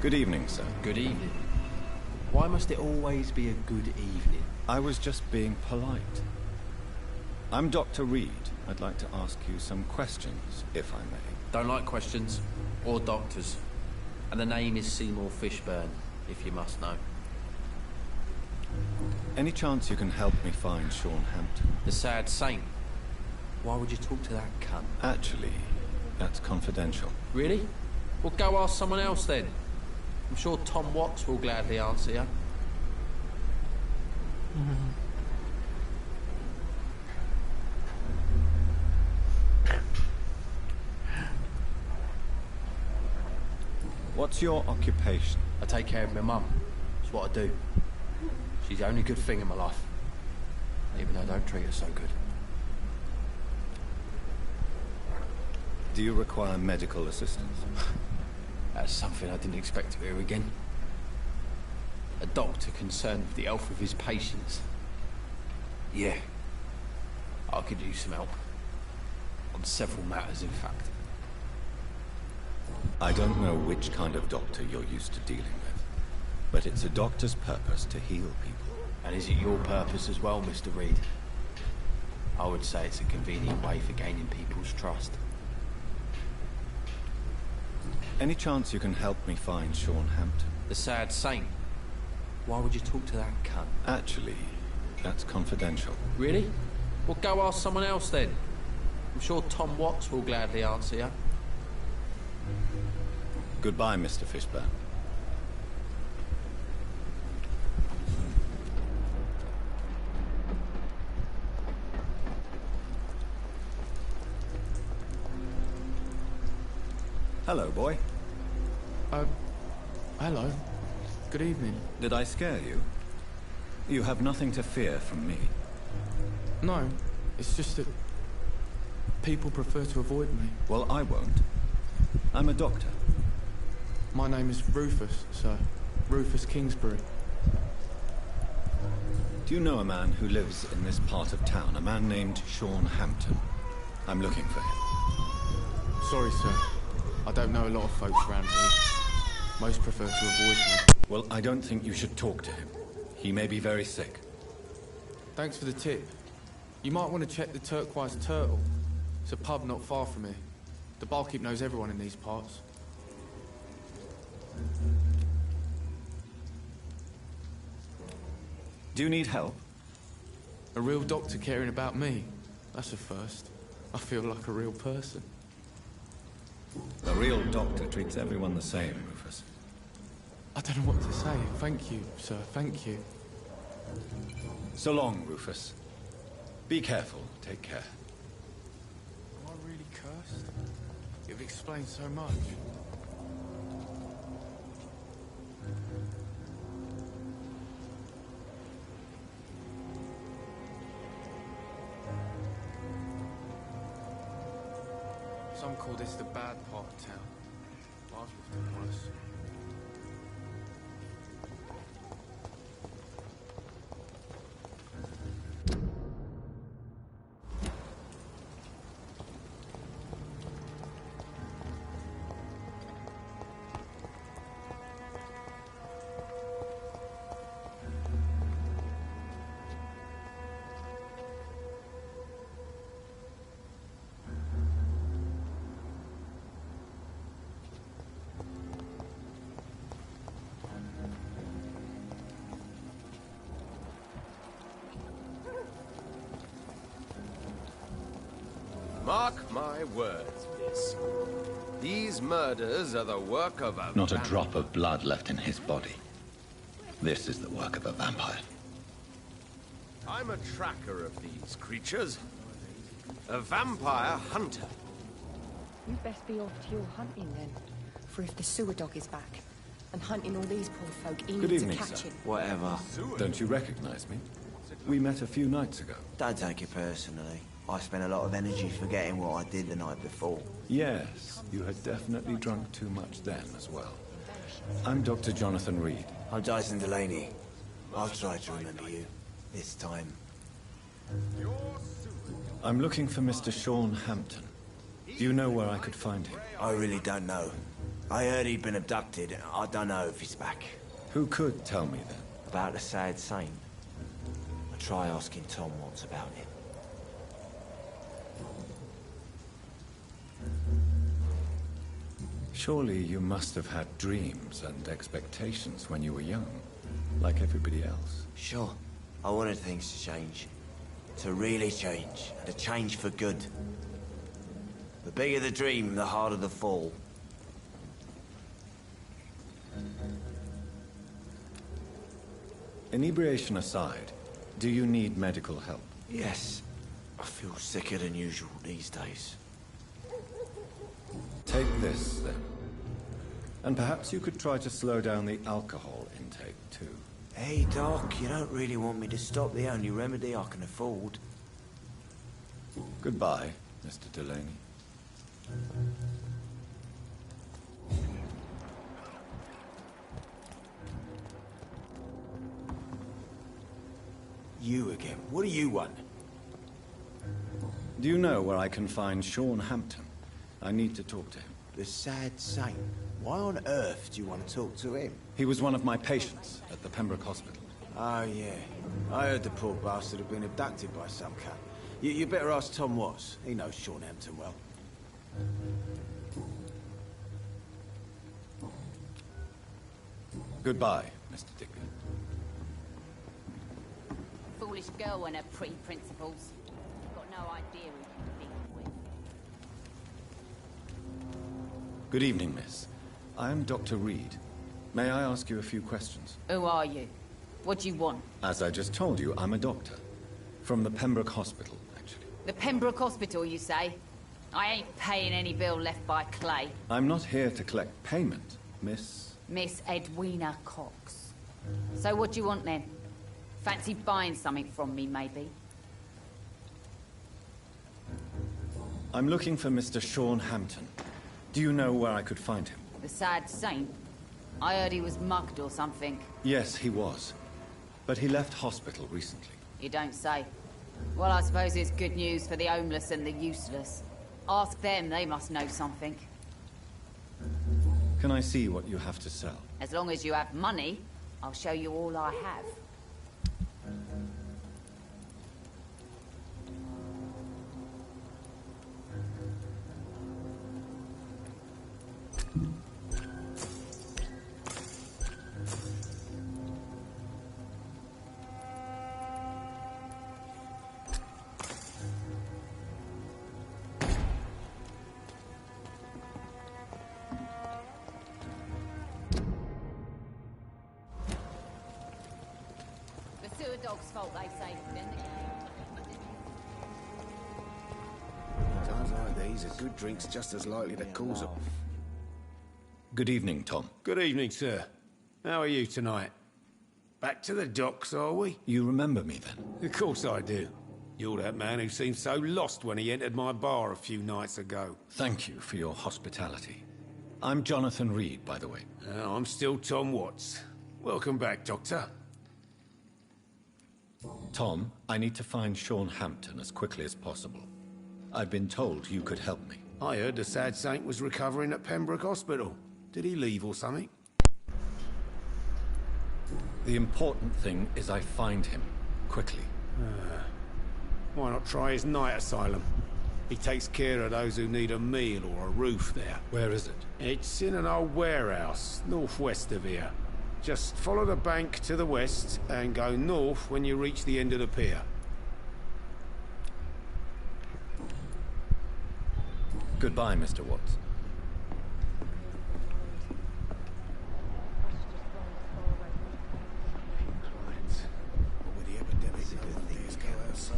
Good evening, sir. Good evening. Why must it always be a good evening? I was just being polite. I'm Dr. Reed. I'd like to ask you some questions, if I may. Don't like questions. Or doctors. And the name is Seymour Fishburne, if you must know. Any chance you can help me find Sean Hampton? The sad saint. Why would you talk to that cunt? Actually, that's confidential. Really? Well, go ask someone else then. I'm sure Tom Watts will gladly answer you. What's your occupation? I take care of my mum. It's what I do. She's the only good thing in my life. Even though I don't treat her so good. Do you require medical assistance? That's something I didn't expect to hear again. A doctor concerned with the health of his patients. Yeah. I could use some help. On several matters, in fact. I don't know which kind of doctor you're used to dealing with, but it's a doctor's purpose to heal people. And is it your purpose as well, Mr. Reed? I would say it's a convenient way for gaining people's trust. Any chance you can help me find Sean Hampton? The sad saint. Why would you talk to that cunt? Actually, that's confidential. Really? Well, go ask someone else then. I'm sure Tom Watts will gladly answer you. Goodbye, Mr. Fishburne. Hello, boy. Hello. Good evening. Did I scare you? You have nothing to fear from me. No, it's just that people prefer to avoid me. Well, I won't. I'm a doctor. My name is Rufus, sir. Rufus Kingsbury. Do you know a man who lives in this part of town? A man named Sean Hampton. I'm looking for him. Sorry, sir. I don't know a lot of folks around here. Most prefer to avoid me. Well, I don't think you should talk to him. He may be very sick. Thanks for the tip. You might want to check the Turquoise Turtle. It's a pub not far from here. The barkeep knows everyone in these parts. Do you need help? A real doctor caring about me. That's a first. I feel like a real person. A real doctor treats everyone the same, Rufus. I don't know what to say. Thank you, sir. Thank you. So long, Rufus. Be careful. Take care. Am I really cursed? It would explain so much. Some call this the bad part of town. I've lived in worse. Mark my words, miss. These murders are the work of a Not a drop of blood left in his body. This is the work of a vampire. I'm a tracker of these creatures. A vampire hunter. You'd best be off to your hunting then. For if the sewer dog is back, and hunting all these poor folk, he Good needs evening, to catch sir. him. Whatever. Don't you recognize me? We met a few nights ago. Don't take it personally. I spent a lot of energy forgetting what I did the night before. Yes, you had definitely drunk too much then as well. I'm Dr. Jonathan Reed. I'm Dyson Delaney. I'll try to remember you. This time. I'm looking for Mr. Sean Hampton. Do you know where I could find him? I really don't know. I heard he'd been abducted. I don't know if he's back. Who could tell me then? About the sad saint? I'll try asking Tom Watts about it. Surely you must have had dreams and expectations when you were young, like everybody else. Sure. I wanted things to change. To really change. And to change for good. The bigger the dream, the harder the fall. Inebriation aside, do you need medical help? Yes. I feel sicker than usual these days. Take this, then. And perhaps you could try to slow down the alcohol intake, too. Hey, Doc, you don't really want me to stop the only remedy I can afford. Goodbye, Mr. Delaney. You again. What do you want? Do you know where I can find Sean Hampton? I need to talk to him. The sad saint. Why on earth do you want to talk to him? He was one of my patients at the Pembroke Hospital. Oh, yeah. I heard the poor bastard had been abducted by some cat. You better ask Tom Watts. He knows Sean Hampton well. Goodbye, Mr. Digby. Foolish girl and her pre-principles. Got no idea who she's dealing with. Good evening, miss. I am Dr. Reed. May I ask you a few questions? Who are you? What do you want? As I just told you, I'm a doctor. From the Pembroke Hospital, actually. The Pembroke Hospital, you say? I ain't paying any bill left by Clay. I'm not here to collect payment, miss. Miss Edwina Cox. So what do you want then? Fancy buying something from me, maybe? I'm looking for Mr. Sean Hampton. Do you know where I could find him? The sad saint? I heard he was mugged or something. Yes, he was. But he left hospital recently. You don't say. Well, I suppose it's good news for the homeless and the useless. Ask them, they must know something. Can I see what you have to sell? As long as you have money, I'll show you all I have. Dog's fault, they say, didn't it? Times like these, a good drink's just as likely to cause a... Good evening, Tom. Good evening, sir. How are you tonight? Back to the docks, are we? You remember me, then? Of course I do. You're that man who seemed so lost when he entered my bar a few nights ago. Thank you for your hospitality. I'm Jonathan Reed, by the way. I'm still Tom Watts. Welcome back, Doctor. Tom, I need to find Sean Hampton as quickly as possible. I've been told you could help me. I heard the sad saint was recovering at Pembroke Hospital. Did he leave or something? The important thing is I find him, quickly. Why not try his night asylum? He takes care of those who need a meal or a roof there. Where is it? It's in an old warehouse, northwest of here. Just follow the bank to the west and go north when you reach the end of the pier. Goodbye, Mr. Watts. What with the epidemic, no one dares go outside.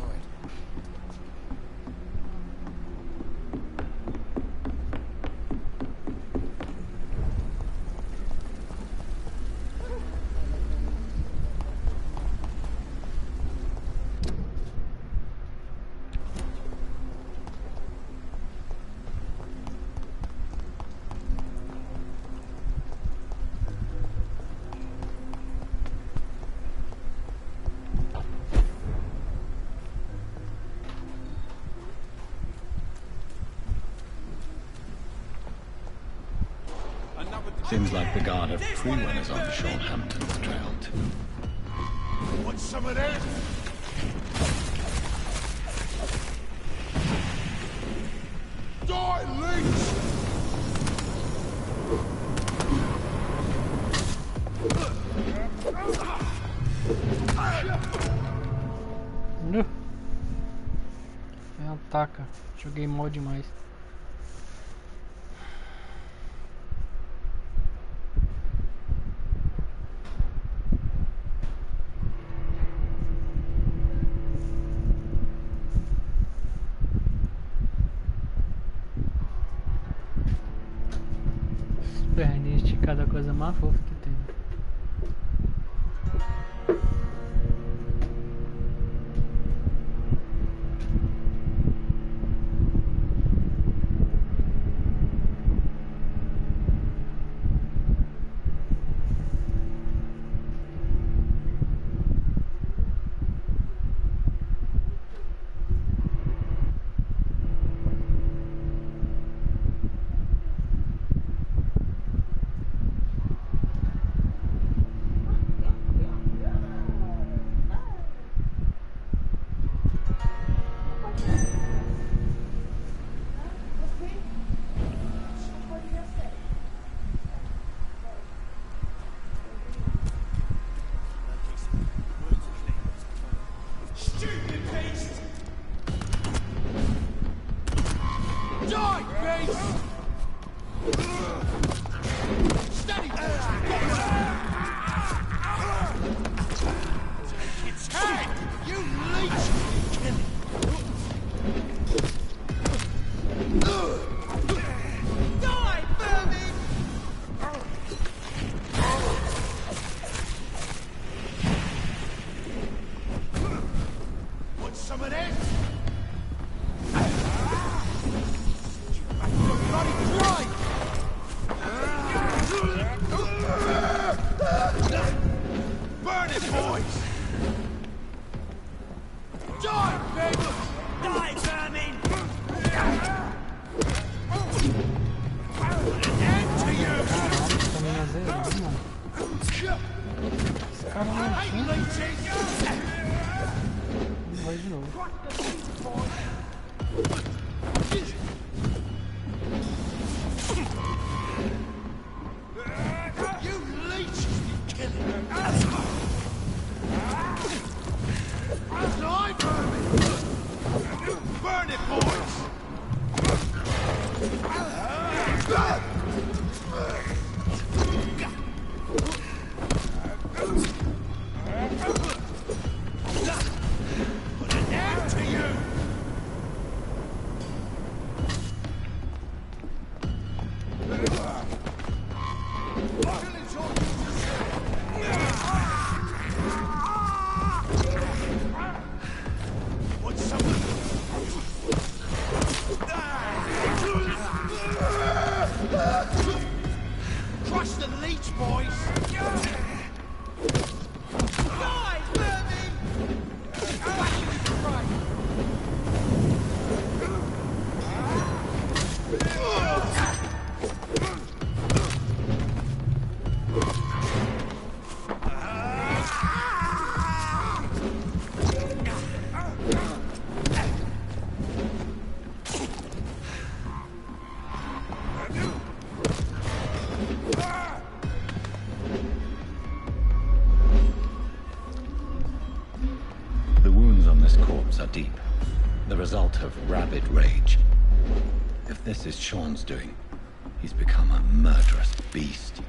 Seems like the guard of Freewen is on Sean Hampton's trail, too. Want some of this? Die, leech! Nu. Ataca. Joguei mal demais. Perninha esticada, a coisa mais fofa que tem. Are deep, the result of rabid rage. If this is Sean's doing, he's become a murderous beast.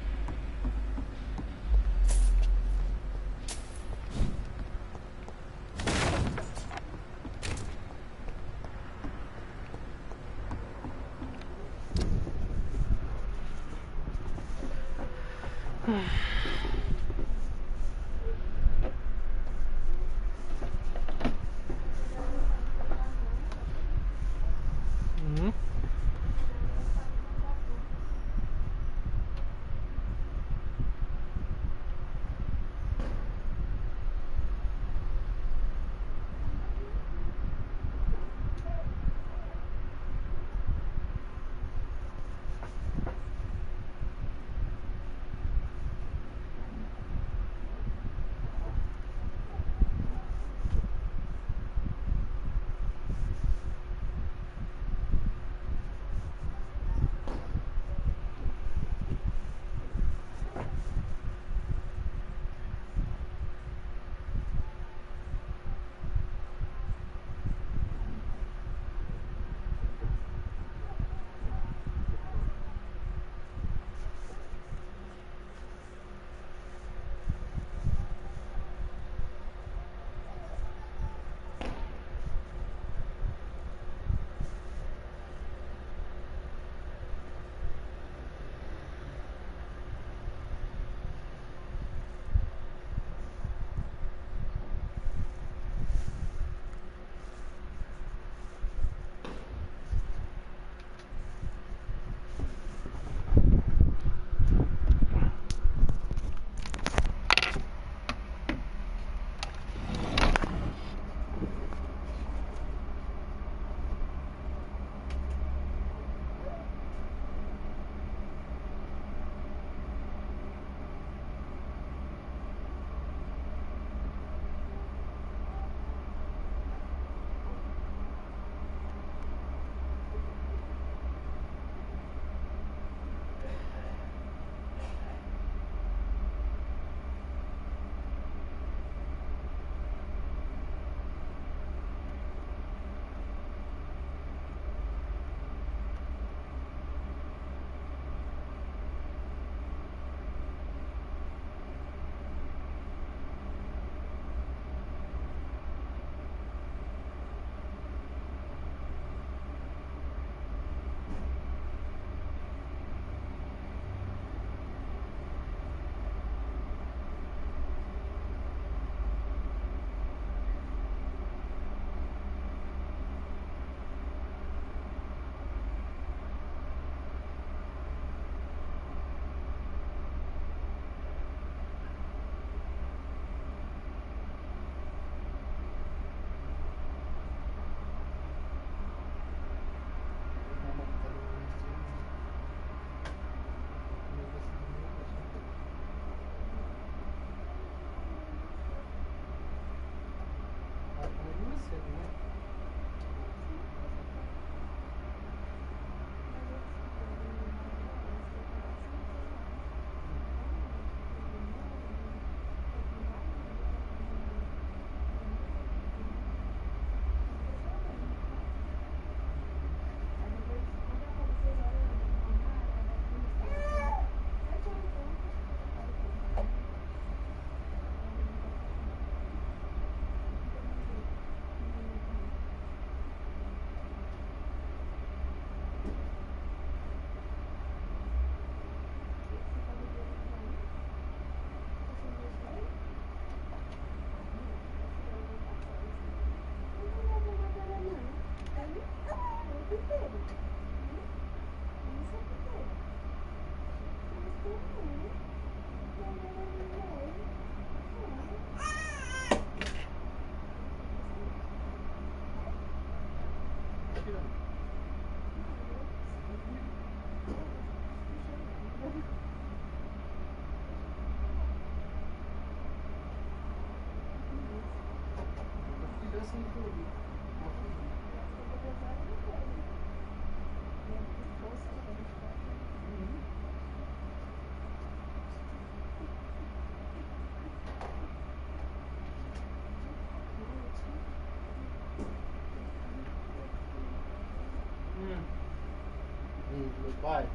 Meu pai.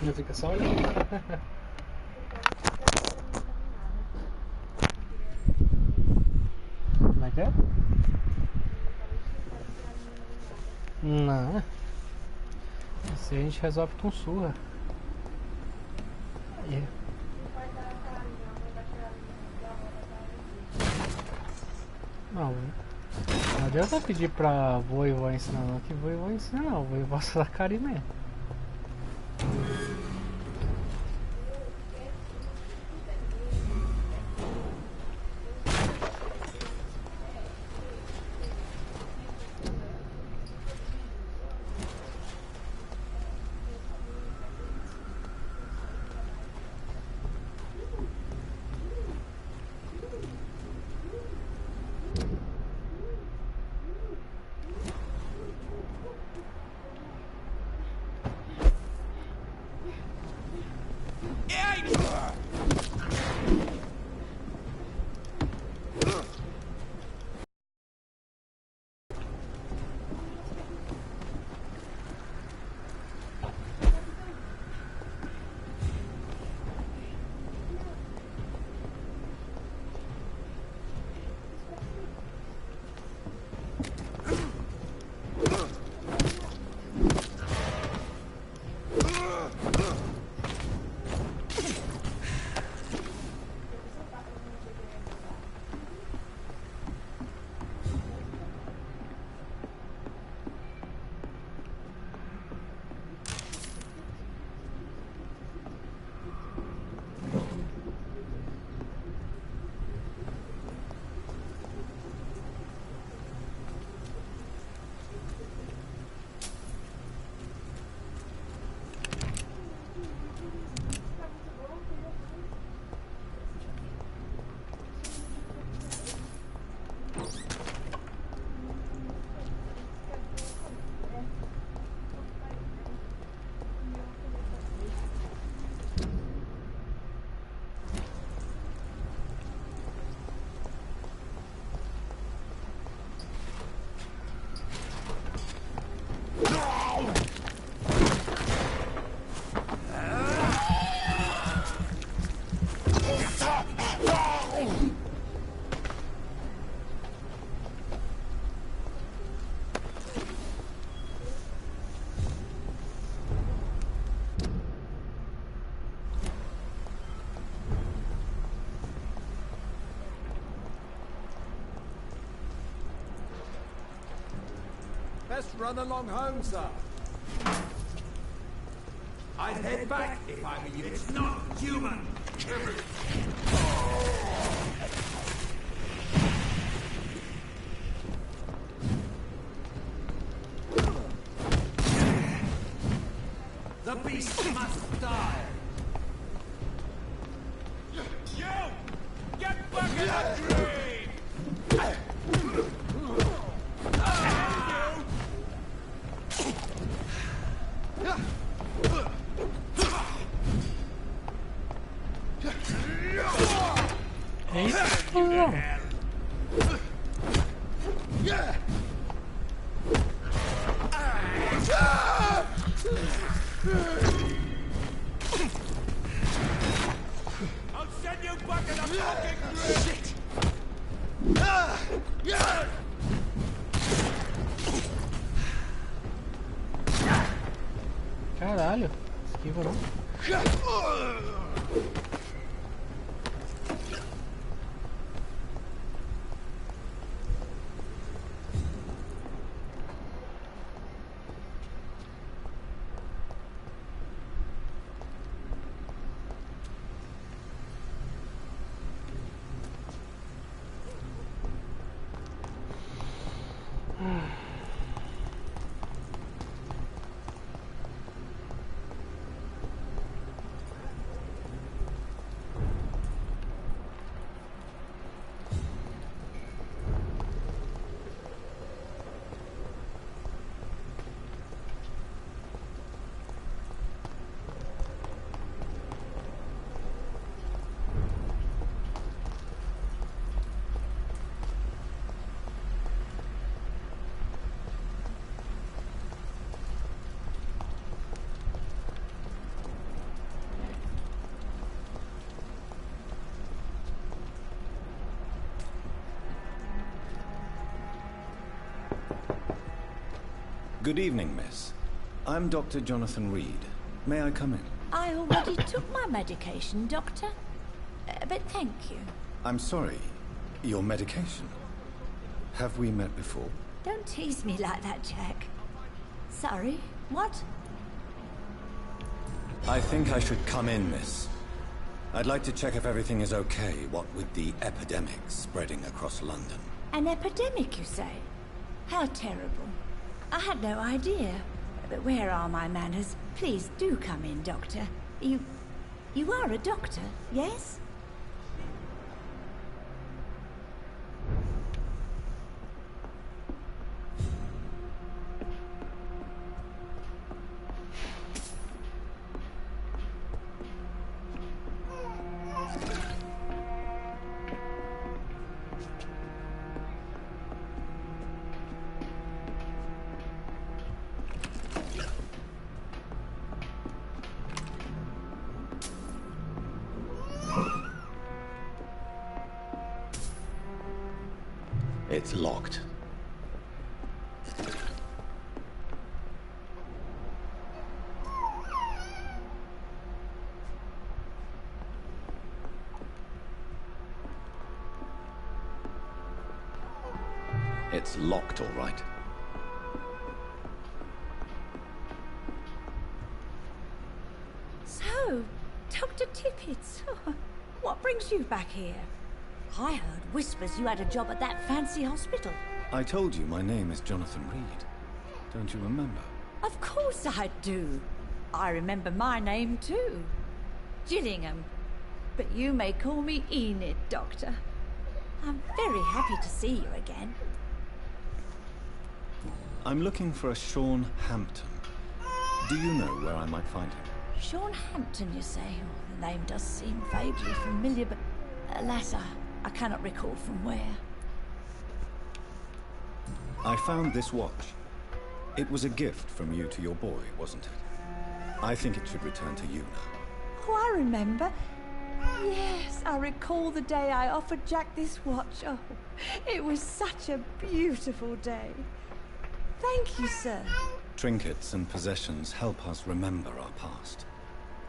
Não fica só olhando. Como é que é? Não. Isso aí a gente resolve com surra. Aí. Não adianta pedir pra vovó ensinar não, que vovó ensina não, vovó só dá carinho mesmo. Best run along home, sir. I'd head back if I were you. It's not human. The beast must die. You! Get back in the dream! Caralho, esquiva não. Good evening, miss. I'm Dr. Jonathan Reed. May I come in? I already took my medication, Doctor. But thank you. I'm sorry. Your medication? Have we met before? Don't tease me like that, Jack. Sorry, what? I think I should come in, miss. I'd like to check if everything is okay, what with the epidemic spreading across London. An epidemic, you say? How terrible. I had no idea. But where are my manners? Please do come in, Doctor. You are a doctor, yes? It's locked. It's locked, all right. So, Dr. Tippett, what brings you back here? I heard whispers you had a job at that fancy hospital. I told you my name is Jonathan Reed. Don't you remember? Of course I do. I remember my name too. Gillingham. But you may call me Enid, Doctor. I'm very happy to see you again. I'm looking for a Sean Hampton. Do you know where I might find him? Sean Hampton, you say? Oh, the name does seem vaguely familiar, but alas, I cannot recall from where. I found this watch. It was a gift from you to your boy, wasn't it? I think it should return to you now. Oh, I remember. Yes, I recall the day I offered Jack this watch. Oh, it was such a beautiful day. Thank you, sir. Trinkets and possessions help us remember our past.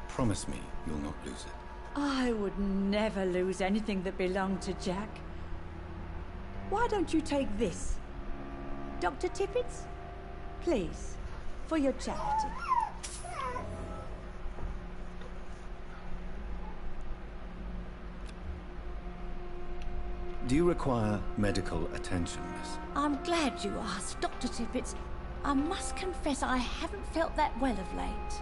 Promise me you'll not lose it. I would never lose anything that belonged to Jack. Why don't you take this? Dr. Tippett? Please, for your charity. Do you require medical attention, miss? I'm glad you asked, Dr. Tippett. I must confess I haven't felt that well of late.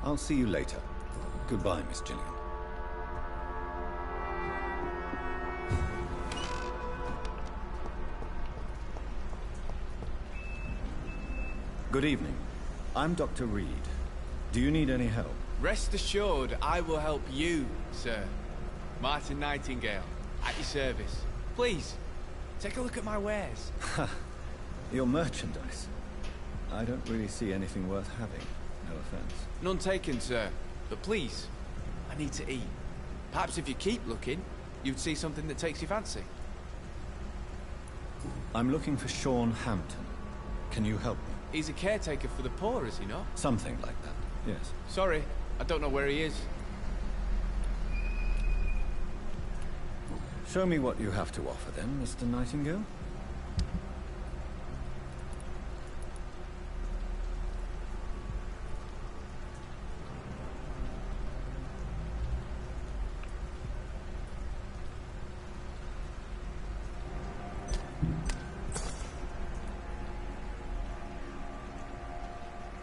I'll see you later. Goodbye, Miss Gillian. Good evening. I'm Dr. Reed. Do you need any help? Rest assured, I will help you, sir. Martin Nightingale, at your service. Please, take a look at my wares. Your merchandise. I don't really see anything worth having. No offense. None taken, sir. But please, I need to eat. Perhaps if you keep looking, you'd see something that takes your fancy. I'm looking for Sean Hampton. Can you help me? He's a caretaker for the poor, is he not? Something like that, yes. Sorry, I don't know where he is. Show me what you have to offer then, Mr. Nightingale.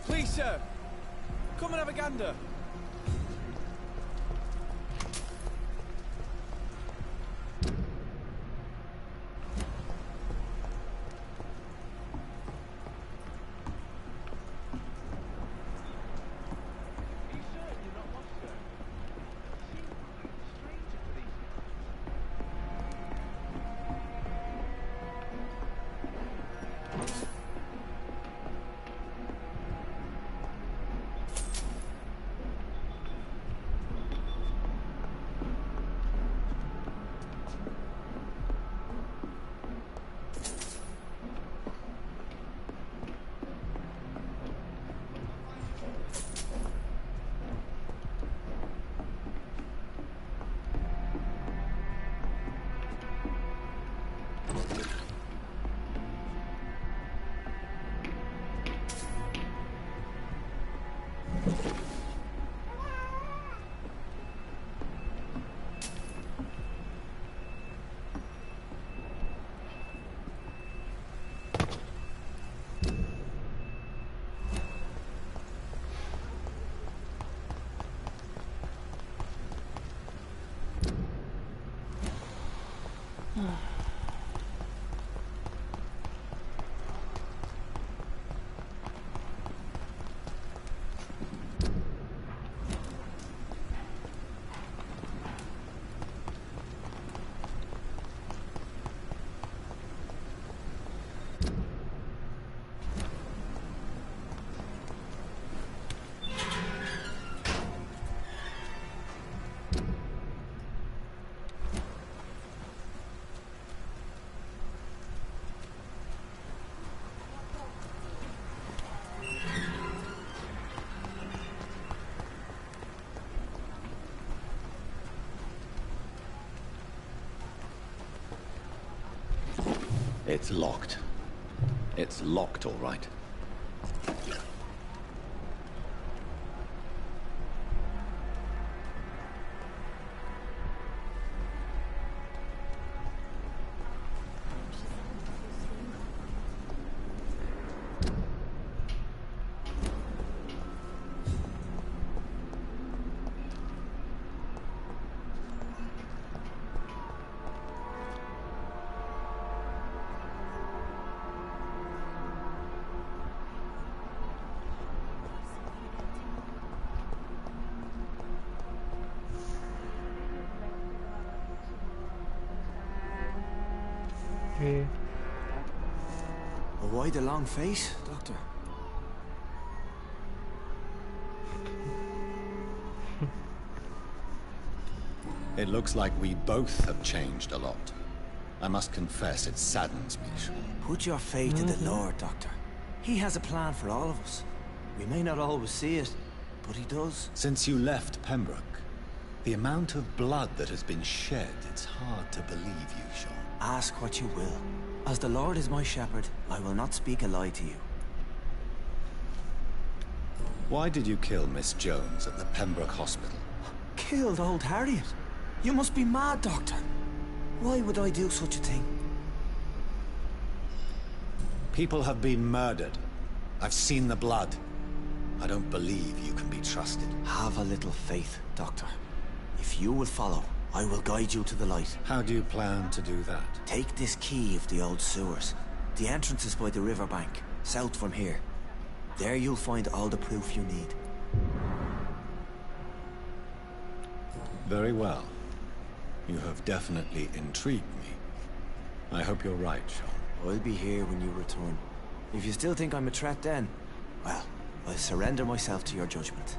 Please, sir, come and have a gander. It's locked. It's locked, all right. Why the long face, Doctor? It looks like we both have changed a lot. I must confess, it saddens me, Sean. Put your faith in the Lord, Doctor. He has a plan for all of us. We may not always see it, but he does. Since you left Pembroke, the amount of blood that has been shed, it's hard to believe you, Sean. Ask what you will. As the Lord is my shepherd, I will not speak a lie to you. Why did you kill Miss Jones at the Pembroke Hospital? Killed old Harriet? You must be mad, Doctor. Why would I do such a thing? People have been murdered. I've seen the blood. I don't believe you can be trusted. Have a little faith, Doctor. If you will follow, I will guide you to the light. How do you plan to do that? Take this key of the old sewers. The entrance is by the riverbank, south from here. There you'll find all the proof you need. Very well. You have definitely intrigued me. I hope you're right, Sean. I'll be here when you return. If you still think I'm a threat then, well, I'll surrender myself to your judgment.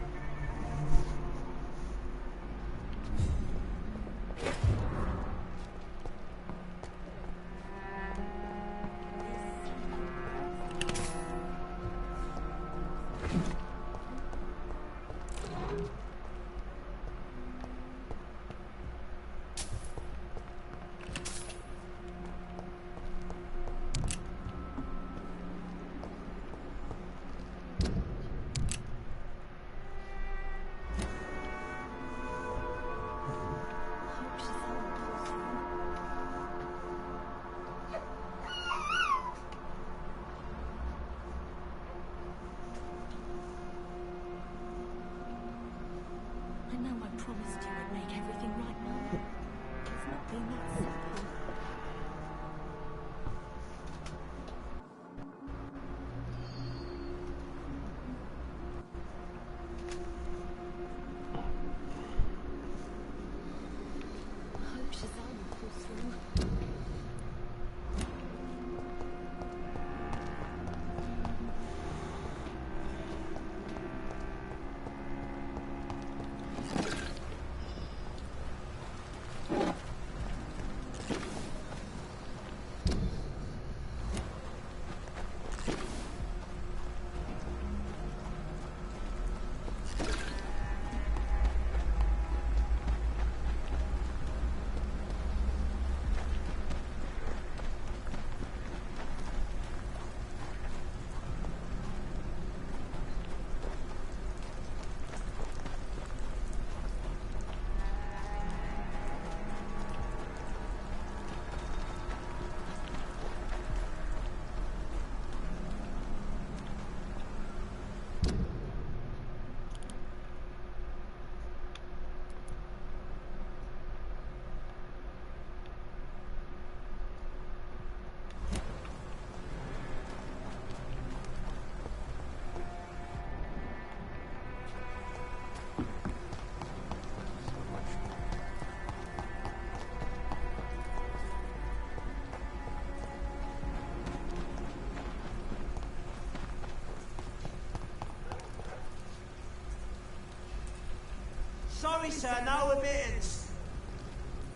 Sorry, sir, no admittance.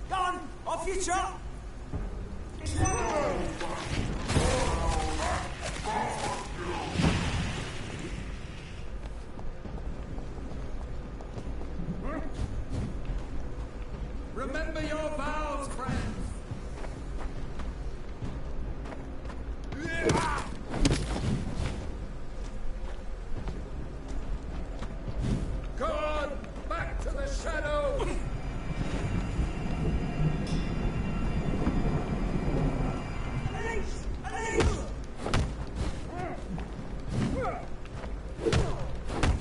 Go on, off you trot. Remember your vows, friends. Go on, back to the shadows.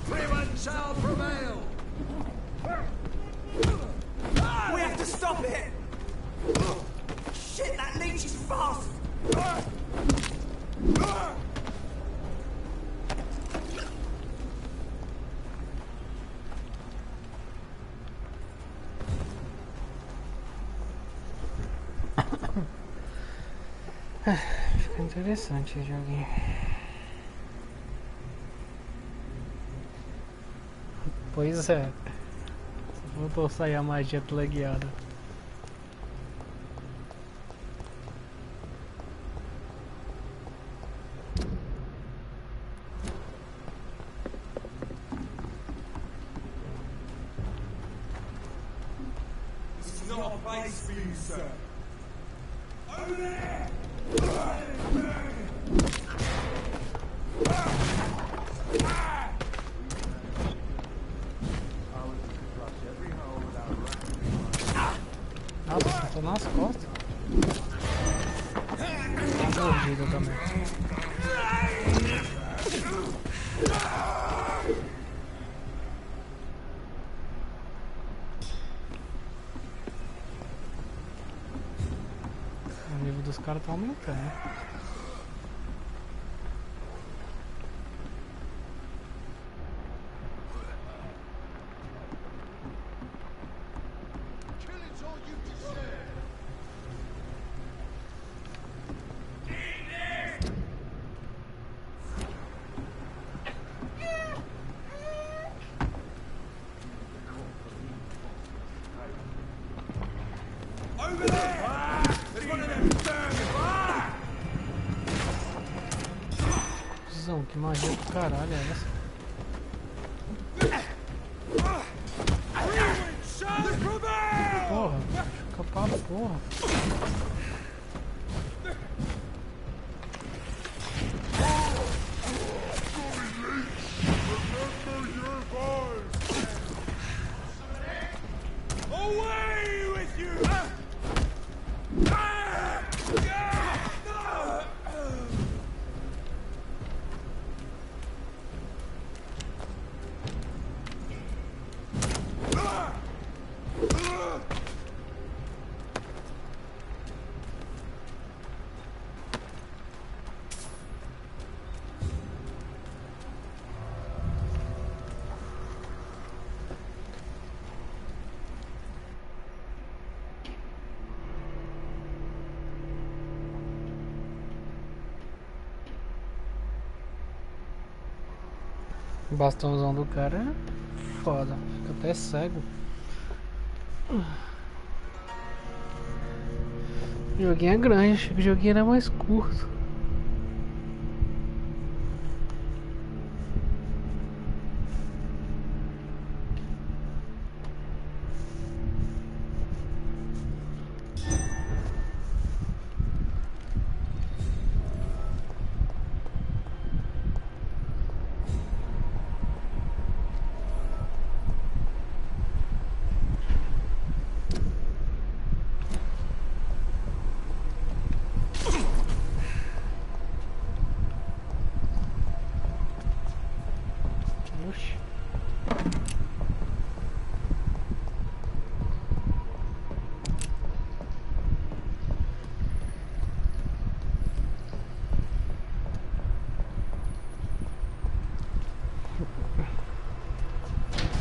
Freeman shall prevail. We have to stop it! Shit, that leech is fast! Fica interessante esse joguinho. Pois é. Voltou sair a magia plagueada. This is not a place for you, sir. Over there! Nossa, tô nas costas. Tá mordido também. O nível dos caras tá aumentando. Over there! There's one of them Cusão, que magia do caralho é essa? Porra, fica pra porra. Away with you! O bastãozão do cara é foda, fica até cego. O joguinho é grande, achei que o joguinho era mais curto.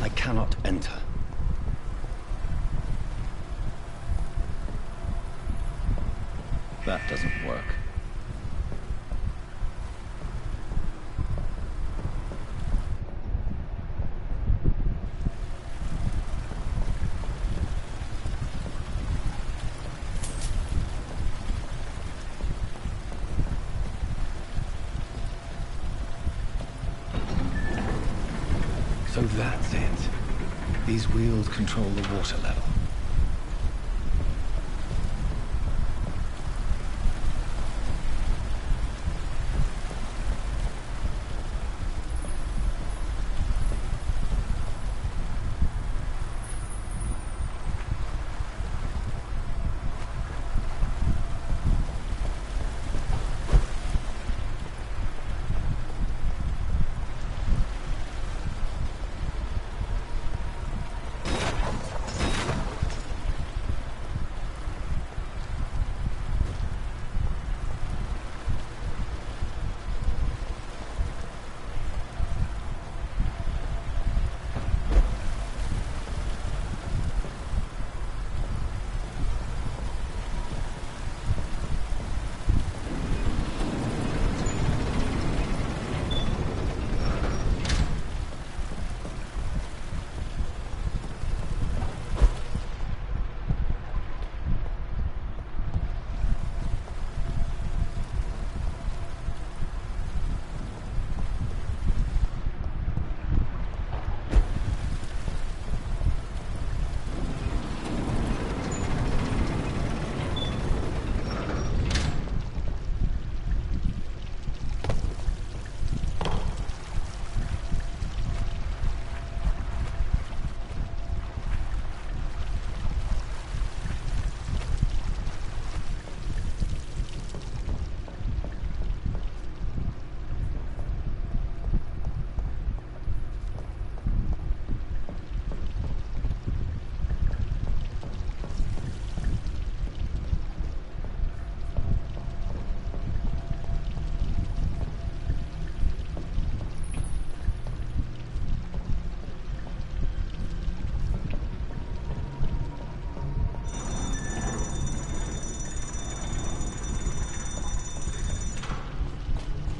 I cannot enter. That doesn't work. So that's it. These wheels control the water level.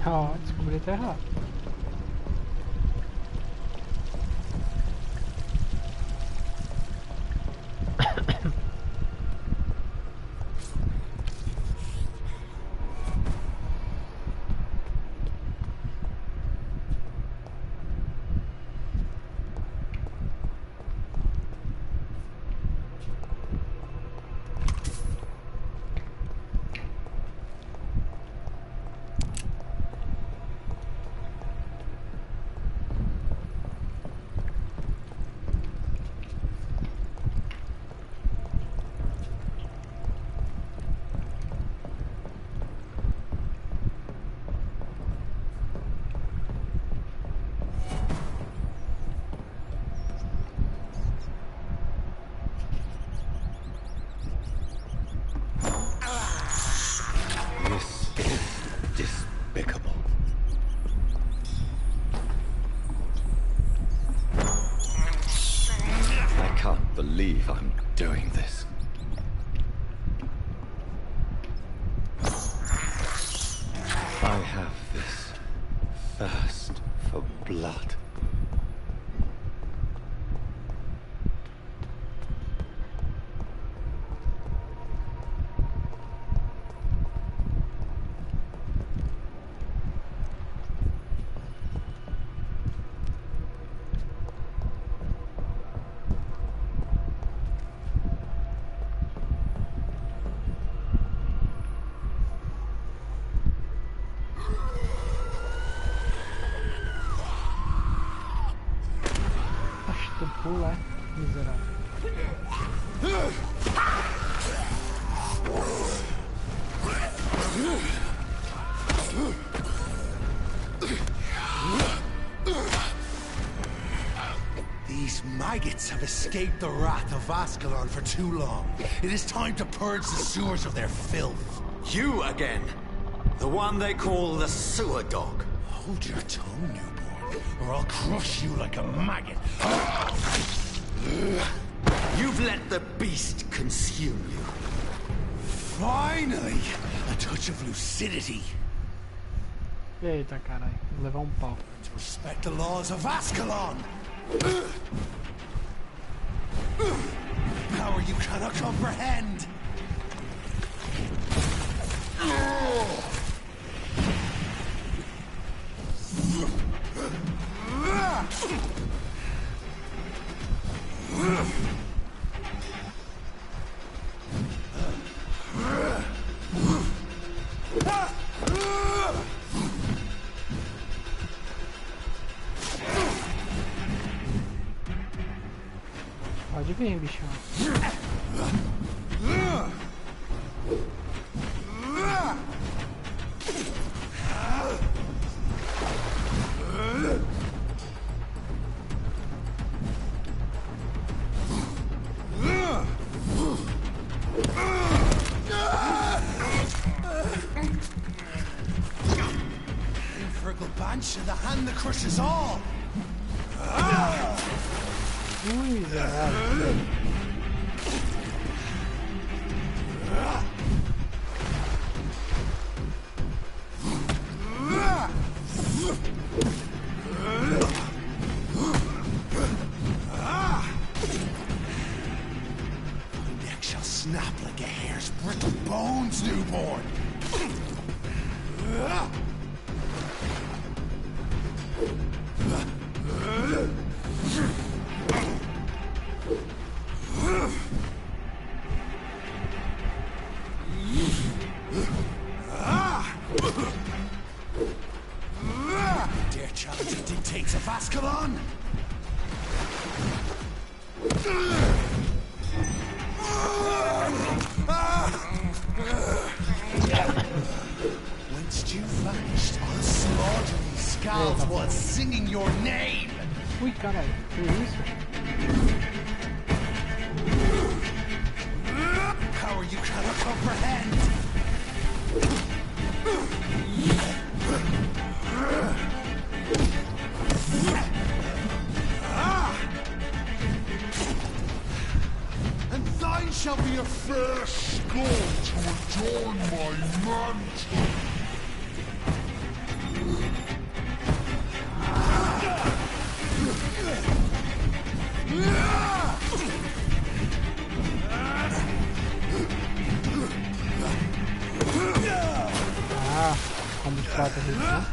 Ó, descobri até errado. I'm doing this. I have this thirst for blood. Pula, miserável. These maggots have escaped the wrath of Ascalon for too long. It is time to purge the sewers of their filth. You again? The one they call the sewer dog? Hold your tongue, newborn, or I'll crush you like a maggot. You've let the beast consume you. Finally! A touch of lucidity. Eita, caralho. Vou levar pau. To respect the laws of Ascalon! Power you cannot comprehend! Pode vir, bichão. The hand that crushes all. Ui, velho. My neck shall snap like a hare's brittle bones, newborn. Dare challenge the dictates of Ascalon? Whence you vanished, I'll slaughter these scalds while singing your name! Ui, caralho, que isso? Power you cannot comprehend! And thine shall be a fair skull to adorn my mantle! Ah, combo de faca aqui, né?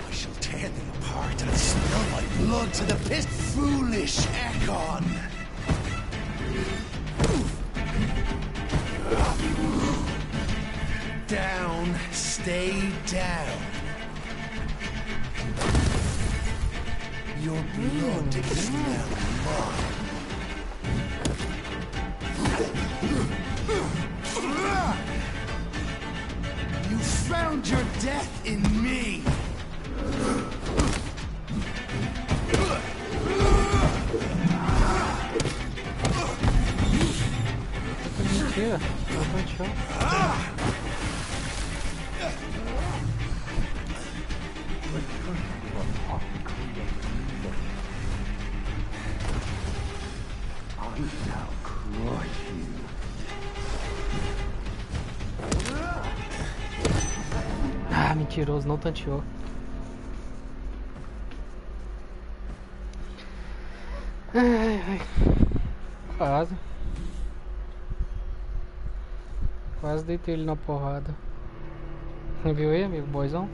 I shall tear thee apart and spill my blood to the pit. Foolish Ekon! Down, stay down. Your blood is now mine. You found your death in me. Mentira, não foi de chão. I shall crush you. Ah, mentiroso, não tanteou. Ai. Quase. Quase deitei ele na porrada. Viu aí, amigo? Boizão?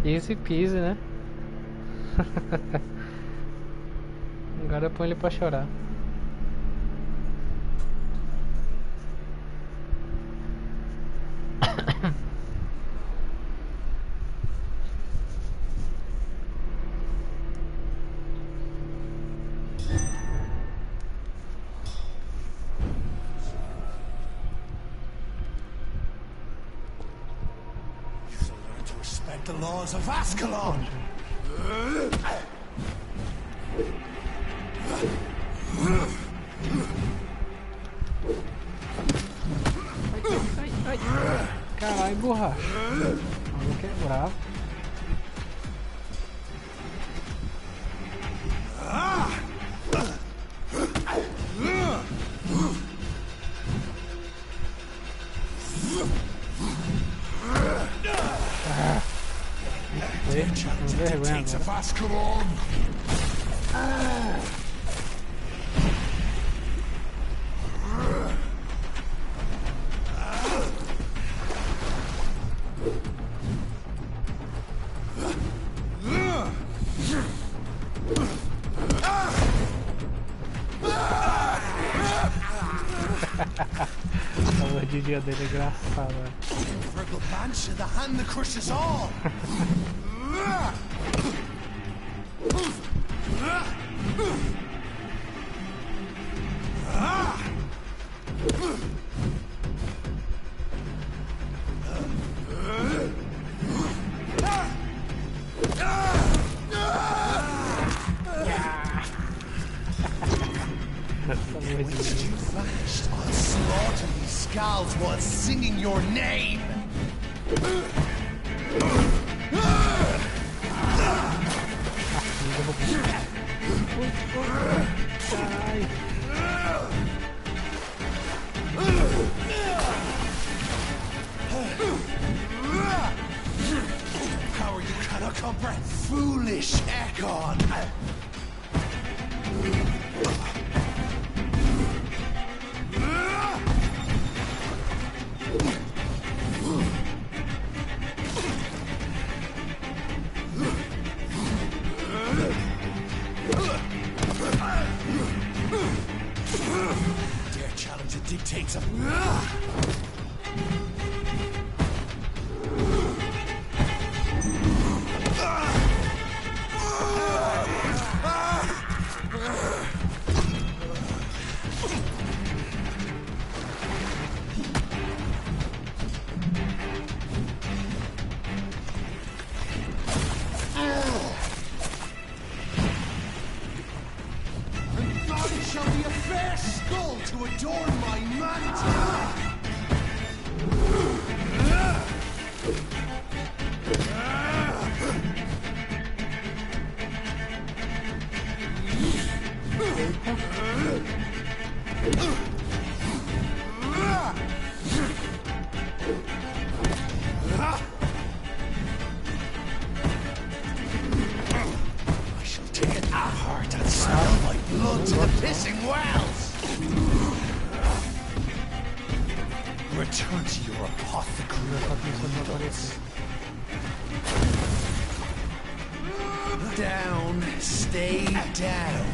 Easy peasy, né? Agora põe ele pra chorar. The laws of Ascalon! Ai. Caralho, borracha. Vou quebrar. morrer com vergonha agora. A mordidinha dele é engraçada. Verbal banshee, the hand that crushes all. Once you vanished, I'll slaughter these skulls while singing your name. Power you cannot comprehend, foolish Ekon. Dare challenge the dictates of... It shall be a fair skull to adorn my mantle. I shall take it apart and smell my blood to the pissing wells. Return to your apothecary of needles. Down, stay down.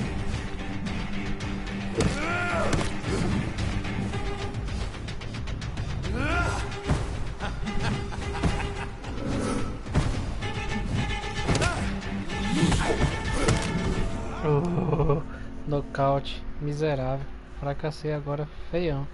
Nocaute, miserável. Fracassei agora, feião.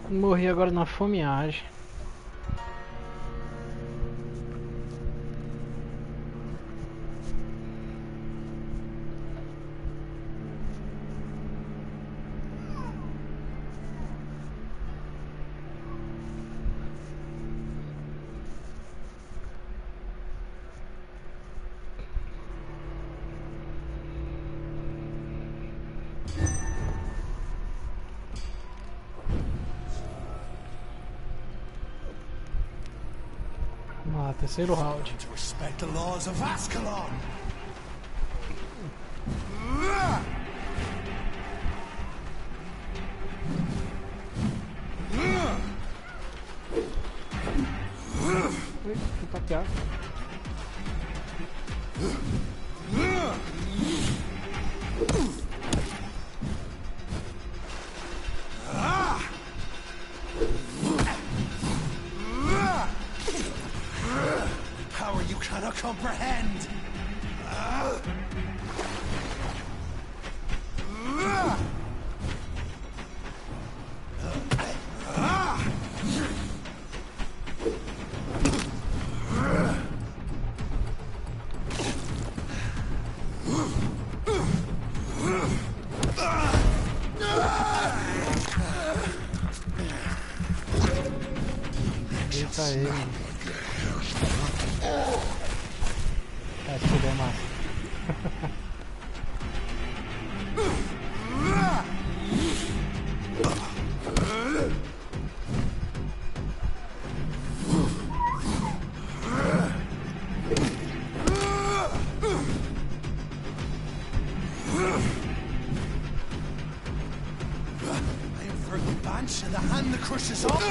Morri agora na fomeagem. Vamos lá, terceiro round. To respect the laws of Ascalon. Ui, fui tapear. Power you cannot comprehend. Mata ele. Esse tudo é massa. To the hand that crushes off.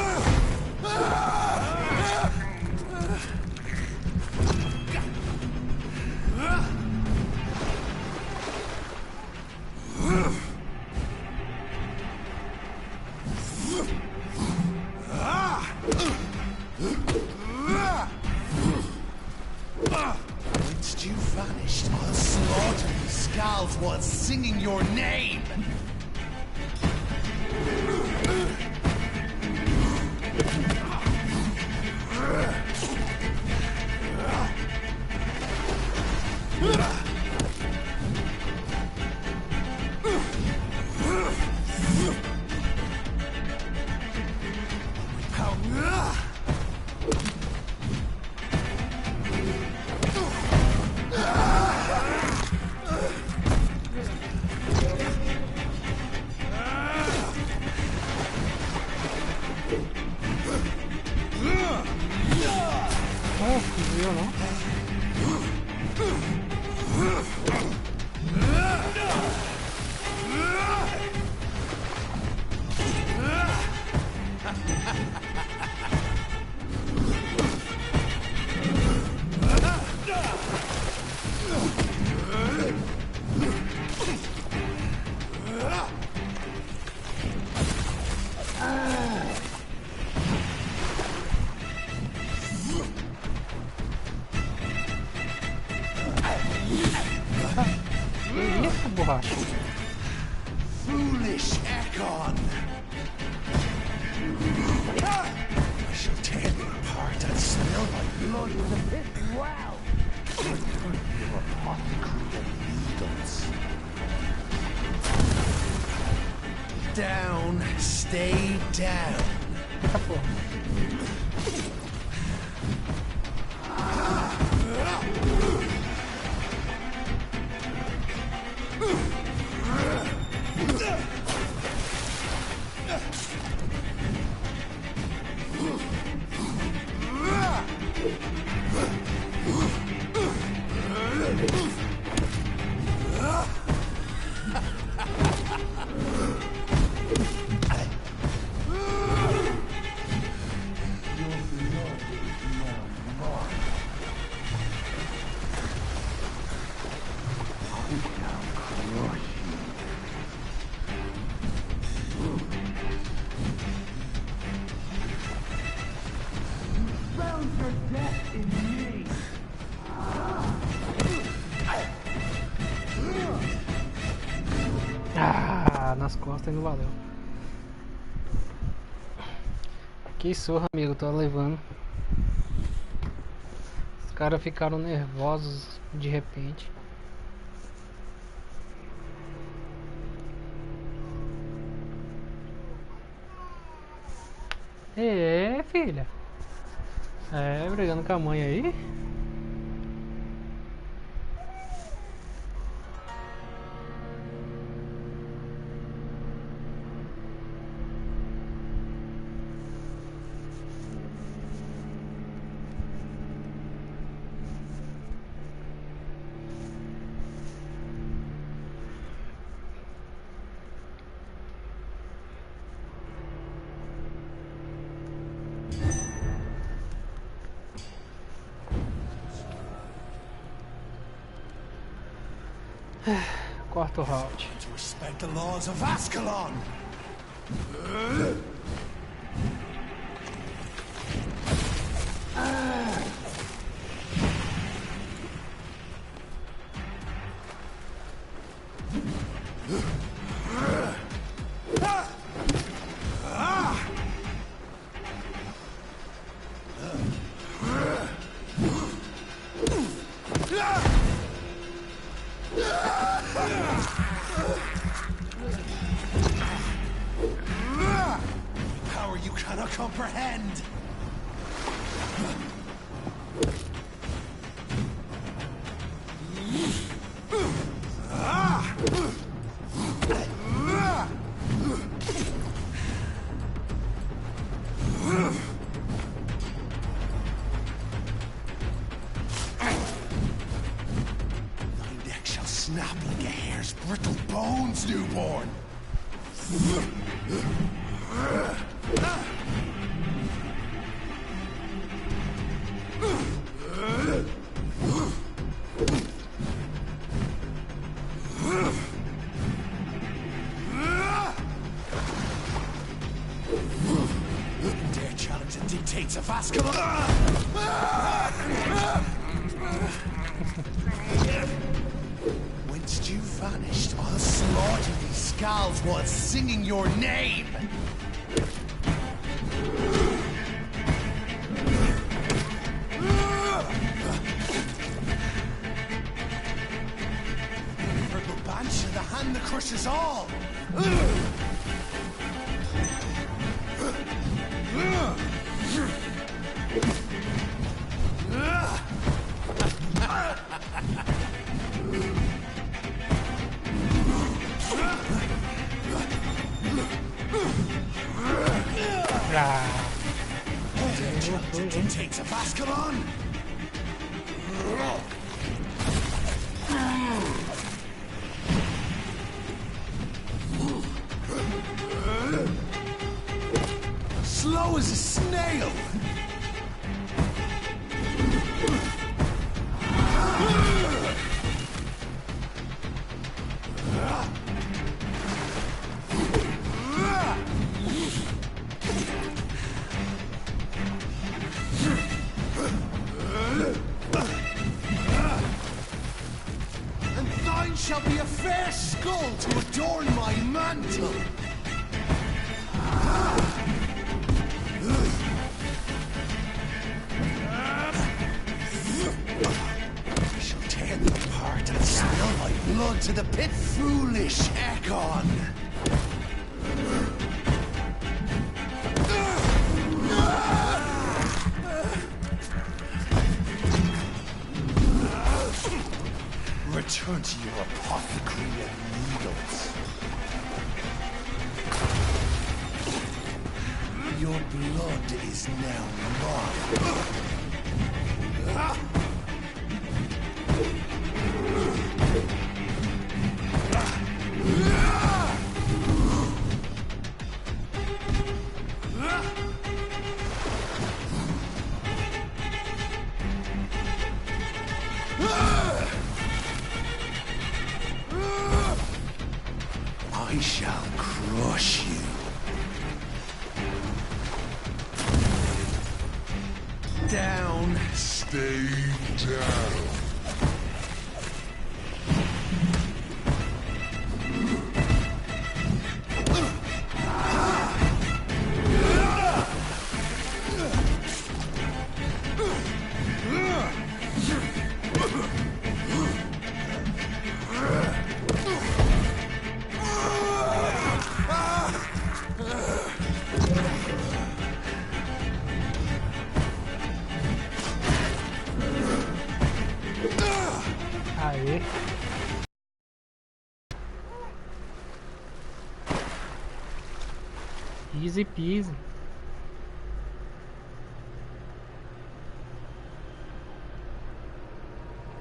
Once you vanished, I'll slaughter your scalds while singing your name. Foolish Ekon! I shall tear you apart and spill my blood with a pit. Wow! Your apothecary of needles. Down, stay down. Nas costas e não valeu. Que surra, amigo, tô levando. Os caras ficaram nervosos de repente. Filha. Brigando com a mãe aí. Quarto round. To respect the laws of Ascalon. Power you cannot comprehend. Dare challenge the dictates of Ascalon? Whence you vanished, I'll slaughter these skulls while singing your name! Purple Banshee, the hand that crushes all! Dictates of Ascalon! Slow as a snail! And thine shall be a fair skull to adorn my mantle! I shall tear thee apart and spill my blood to the pit, foolish Ekon! Return to your apothecary of needles. Your blood is now mine. I shall crush you. Down. Stay down. Aê. Easy peasy.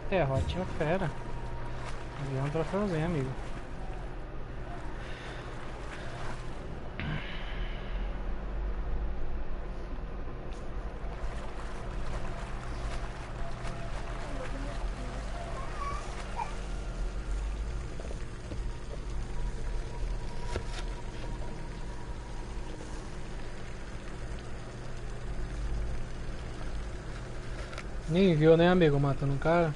Derrote a fera. Ganhou um troféuzinho, amigo. Nem viu, né, amigo, matando um cara.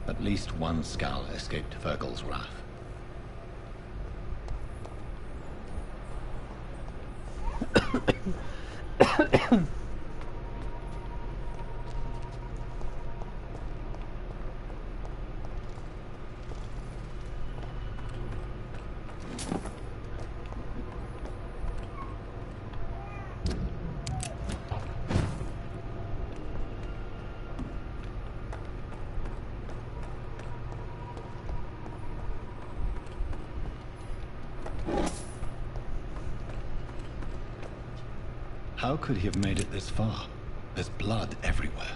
At least one skull escaped Fergal's wrath. How could he have made it this far? There's blood everywhere.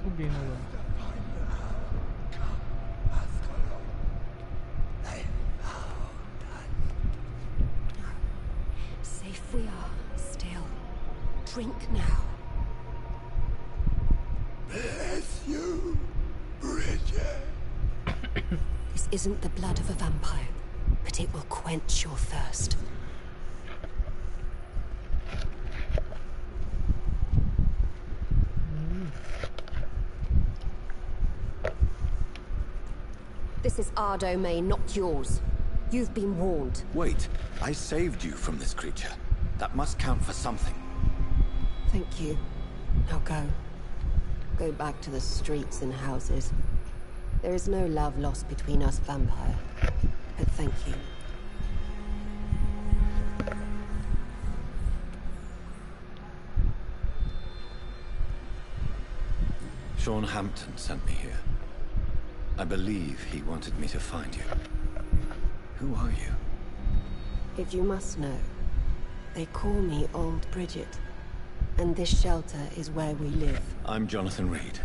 Subindo lá. Safe we are, still. Drink now. Bless you, Bridget. This isn't the blood of a vampire, but it will quench your thirst. This is our domain, not yours. You've been warned. Wait, I saved you from this creature. That must count for something. Thank you. Now go. Go back to the streets and houses. There is no love lost between us, vampire. But thank you. Sean Hampton sent me here. I believe he wanted me to find you. Who are you? If you must know, they call me Old Bridget. And this shelter is where we live. I'm Jonathan Reed.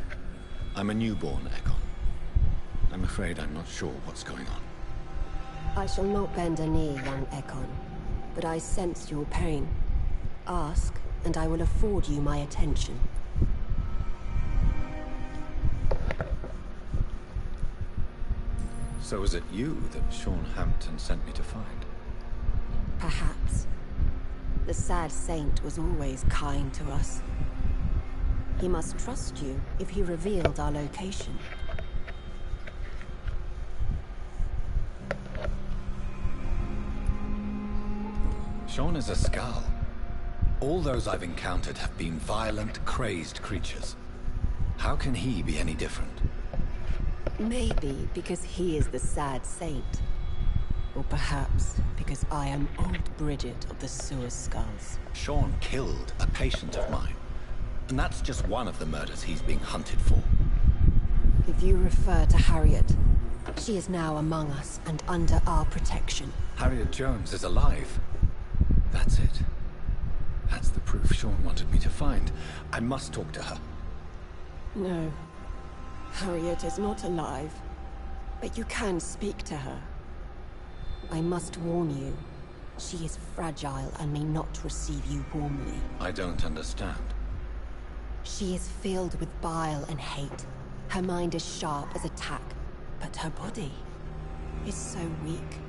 I'm a newborn Ekon. I'm afraid I'm not sure what's going on. I shall not bend a knee, young Ekon. But I sense your pain. Ask, and I will afford you my attention. So is it you that Sean Hampton sent me to find? Perhaps. The sad saint was always kind to us. He must trust you if he revealed our location. Sean is a skull. All those I've encountered have been violent, crazed creatures. How can he be any different? Maybe because he is the sad saint. Or perhaps because I am Old Bridget of the Sewer Skulls. Sean killed a patient of mine. And that's just one of the murders he's being hunted for. If you refer to Harriet, she is now among us and under our protection. Harriet Jones is alive. That's it. That's the proof Sean wanted me to find. I must talk to her. No. Harriet is not alive. But you can speak to her. I must warn you. She is fragile and may not receive you warmly. I don't understand. She is filled with bile and hate. Her mind is sharp as a tack, but her body is so weak.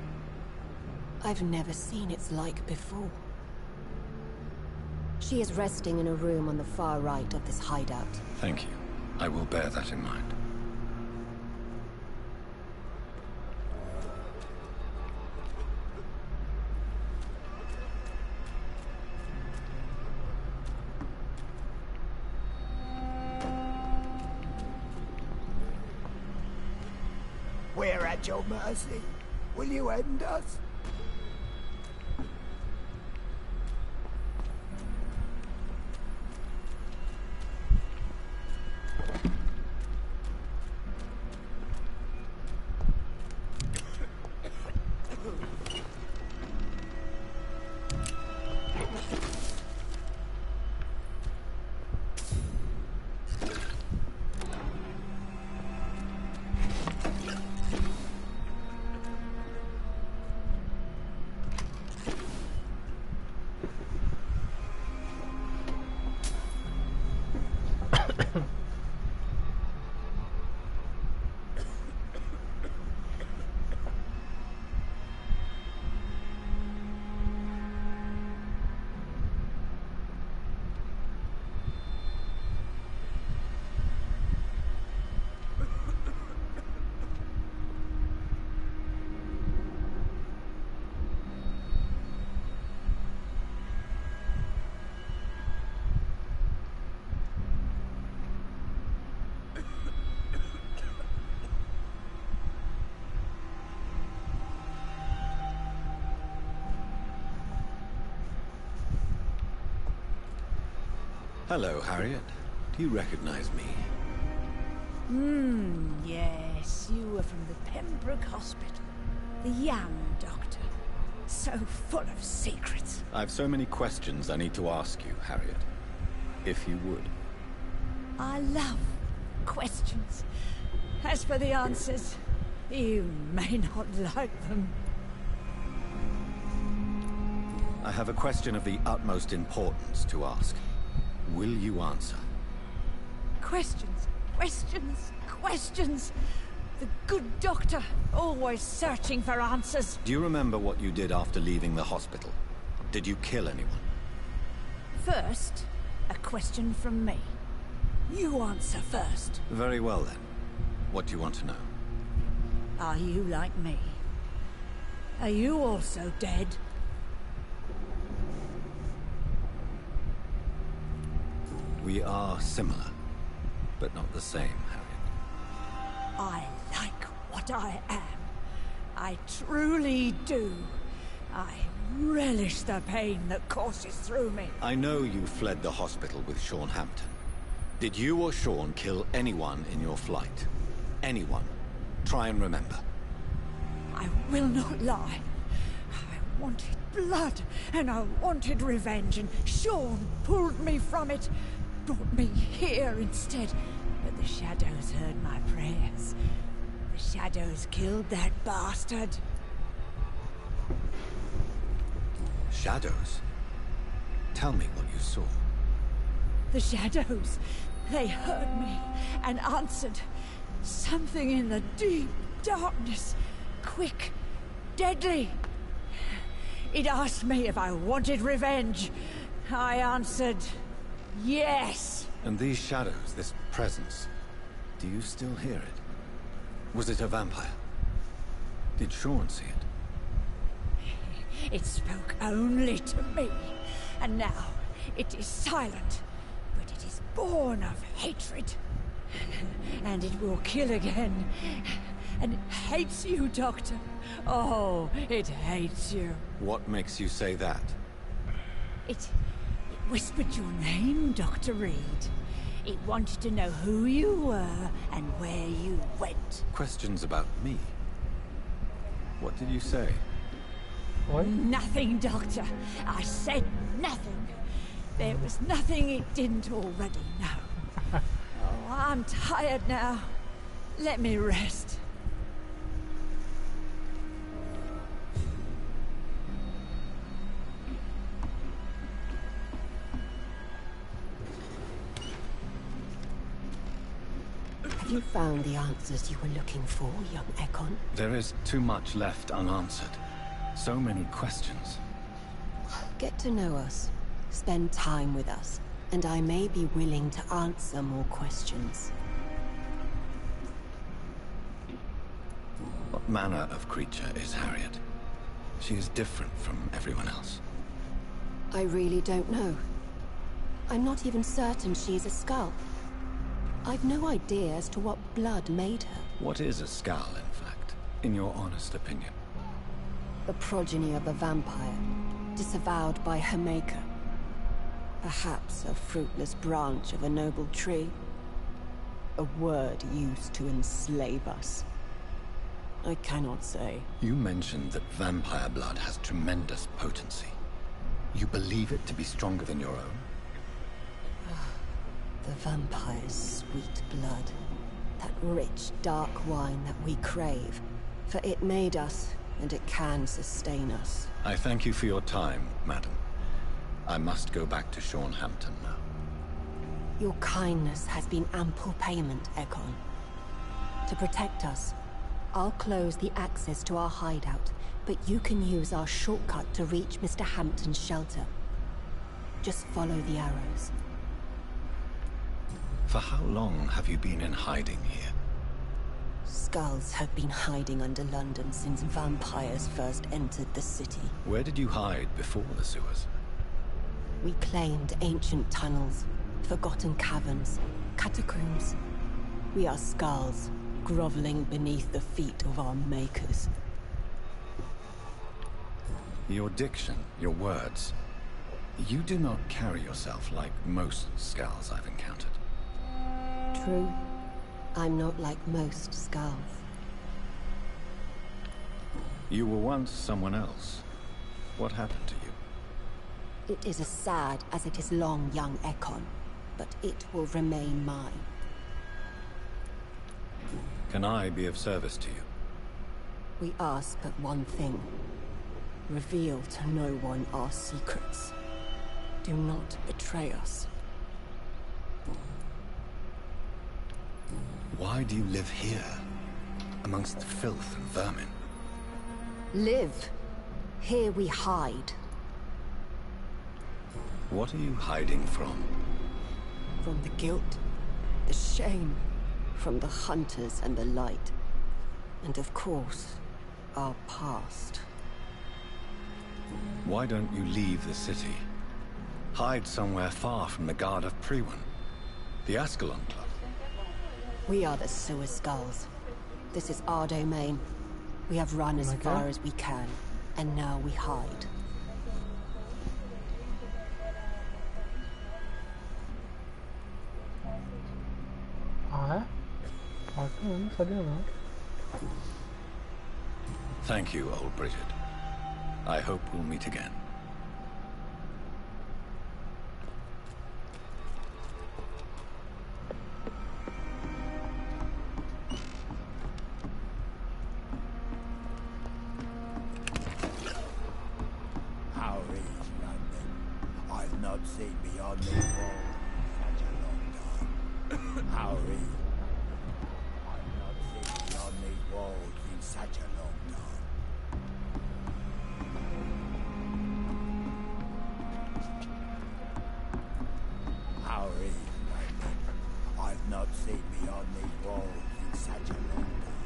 I've never seen its like before. She is resting in a room on the far right of this hideout. Thank you. I will bear that in mind. We're at your mercy. Will you end us? Hello, Harriet. Do you recognize me? Yes, you were from the Pembroke Hospital. The young doctor. So full of secrets. I've so many questions I need to ask you, Harriet. If you would. I love questions. As for the answers, you may not like them. I have a question of the utmost importance to ask. Will you answer? Questions, questions, questions. The good doctor, always searching for answers. Do you remember what you did after leaving the hospital? Did you kill anyone? First, a question from me. You answer first. Very well then. What do you want to know? Are you like me? Are you also dead? We are similar, but not the same, Harriet. I like what I am. I truly do. I relish the pain that courses through me. I know you fled the hospital with Sean Hampton. Did you or Sean kill anyone in your flight? Anyone? Try and remember. I will not lie. I wanted blood, and I wanted revenge, and Sean pulled me from it. Brought me here instead. But the shadows heard my prayers. The shadows killed that bastard. Shadows? Tell me what you saw. The shadows, they heard me and answered. Something in the deep darkness. Quick, deadly. It asked me if I wanted revenge. I answered, yes. And these shadows, this presence, do you still hear it? Was it a vampire? Did Sean see it? It spoke only to me, and now it is silent, but it is born of hatred. And it will kill again. And it hates you, Doctor. Oh, it hates you. What makes you say that? It whispered your name, Dr. Reed. It wanted to know who you were and where you went. Questions about me? What did you say? What? Nothing, Doctor. I said nothing. There was nothing it didn't already know. Oh, I'm tired now. Let me rest. Have you found the answers you were looking for, young Ekon? There is too much left unanswered. So many questions. Get to know us. Spend time with us. And I may be willing to answer more questions. What manner of creature is Harriet? She is different from everyone else. I really don't know. I'm not even certain she's a skull. I've no idea as to what blood made her. What is a skull, in fact, in your honest opinion? The progeny of a vampire, disavowed by her maker. Perhaps a fruitless branch of a noble tree. A word used to enslave us. I cannot say. You mentioned that vampire blood has tremendous potency. You believe it to be stronger than your own? The vampire's sweet blood. That rich, dark wine that we crave. For it made us, and it can sustain us. I thank you for your time, madam. I must go back to Sean Hampton now. Your kindness has been ample payment, Ekon. To protect us, I'll close the access to our hideout, but you can use our shortcut to reach Mr. Hampton's shelter. Just follow the arrows. For how long have you been in hiding here? Skulls have been hiding under London since vampires first entered the city. Where did you hide before the sewers? We claimed ancient tunnels, forgotten caverns, catacombs. We are skulls, groveling beneath the feet of our makers. Your diction, your words. You do not carry yourself like most Skulls I've encountered. True. I'm not like most Skulls. You were once someone else. What happened to you? It is as sad as it is long, young Ekon, but it will remain mine. Can I be of service to you? We ask but one thing. Reveal to no one our secrets. Do not betray us. Why do you live here, amongst the filth and vermin? Live. Here we hide. What are you hiding from? From the guilt, the shame, from the hunters and the light. And of course, our past. Why don't you leave the city? Hide somewhere far from the guard of Priwen, the Ascalon Club. We are the Sewer Skulls. This is our domain. We have run as far as we can, and now we hide. Ah, é? Eu não sabia não. Thank you, old Bridget. I hope we'll meet again. How is London? I've not seen beyond the wall in such a long time. How is? I've not seen beyond these walls in such a long time. How is London? I've not seen beyond these walls in such a long time.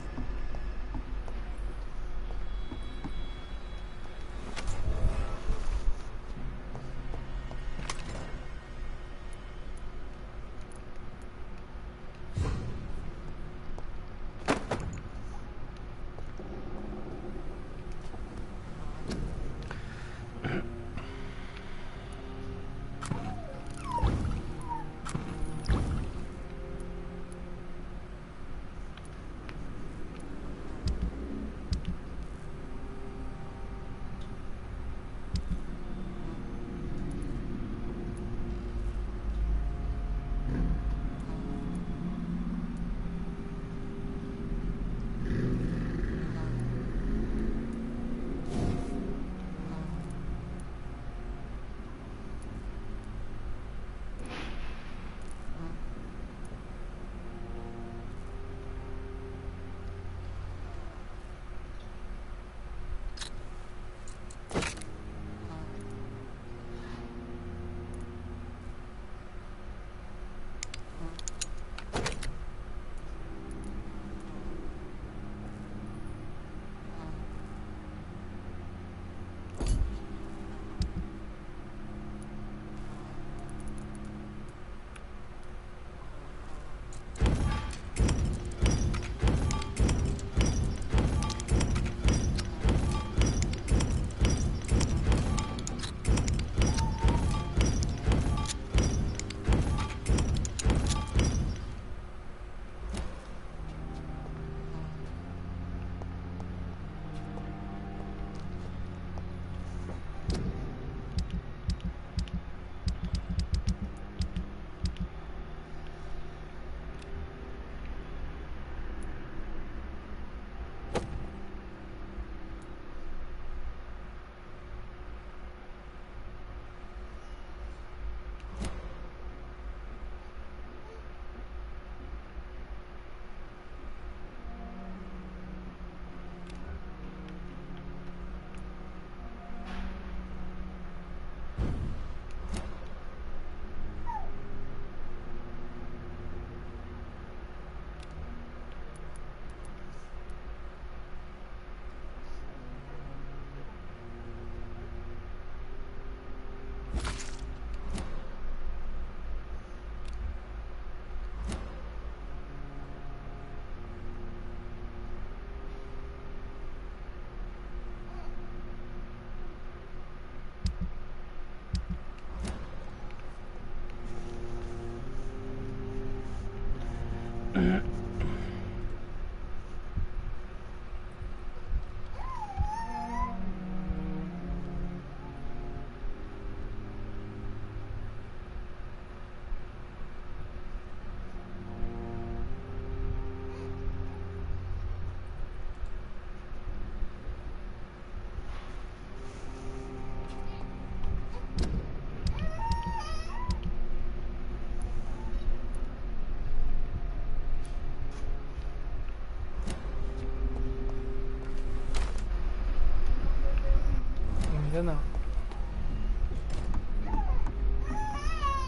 Ainda não.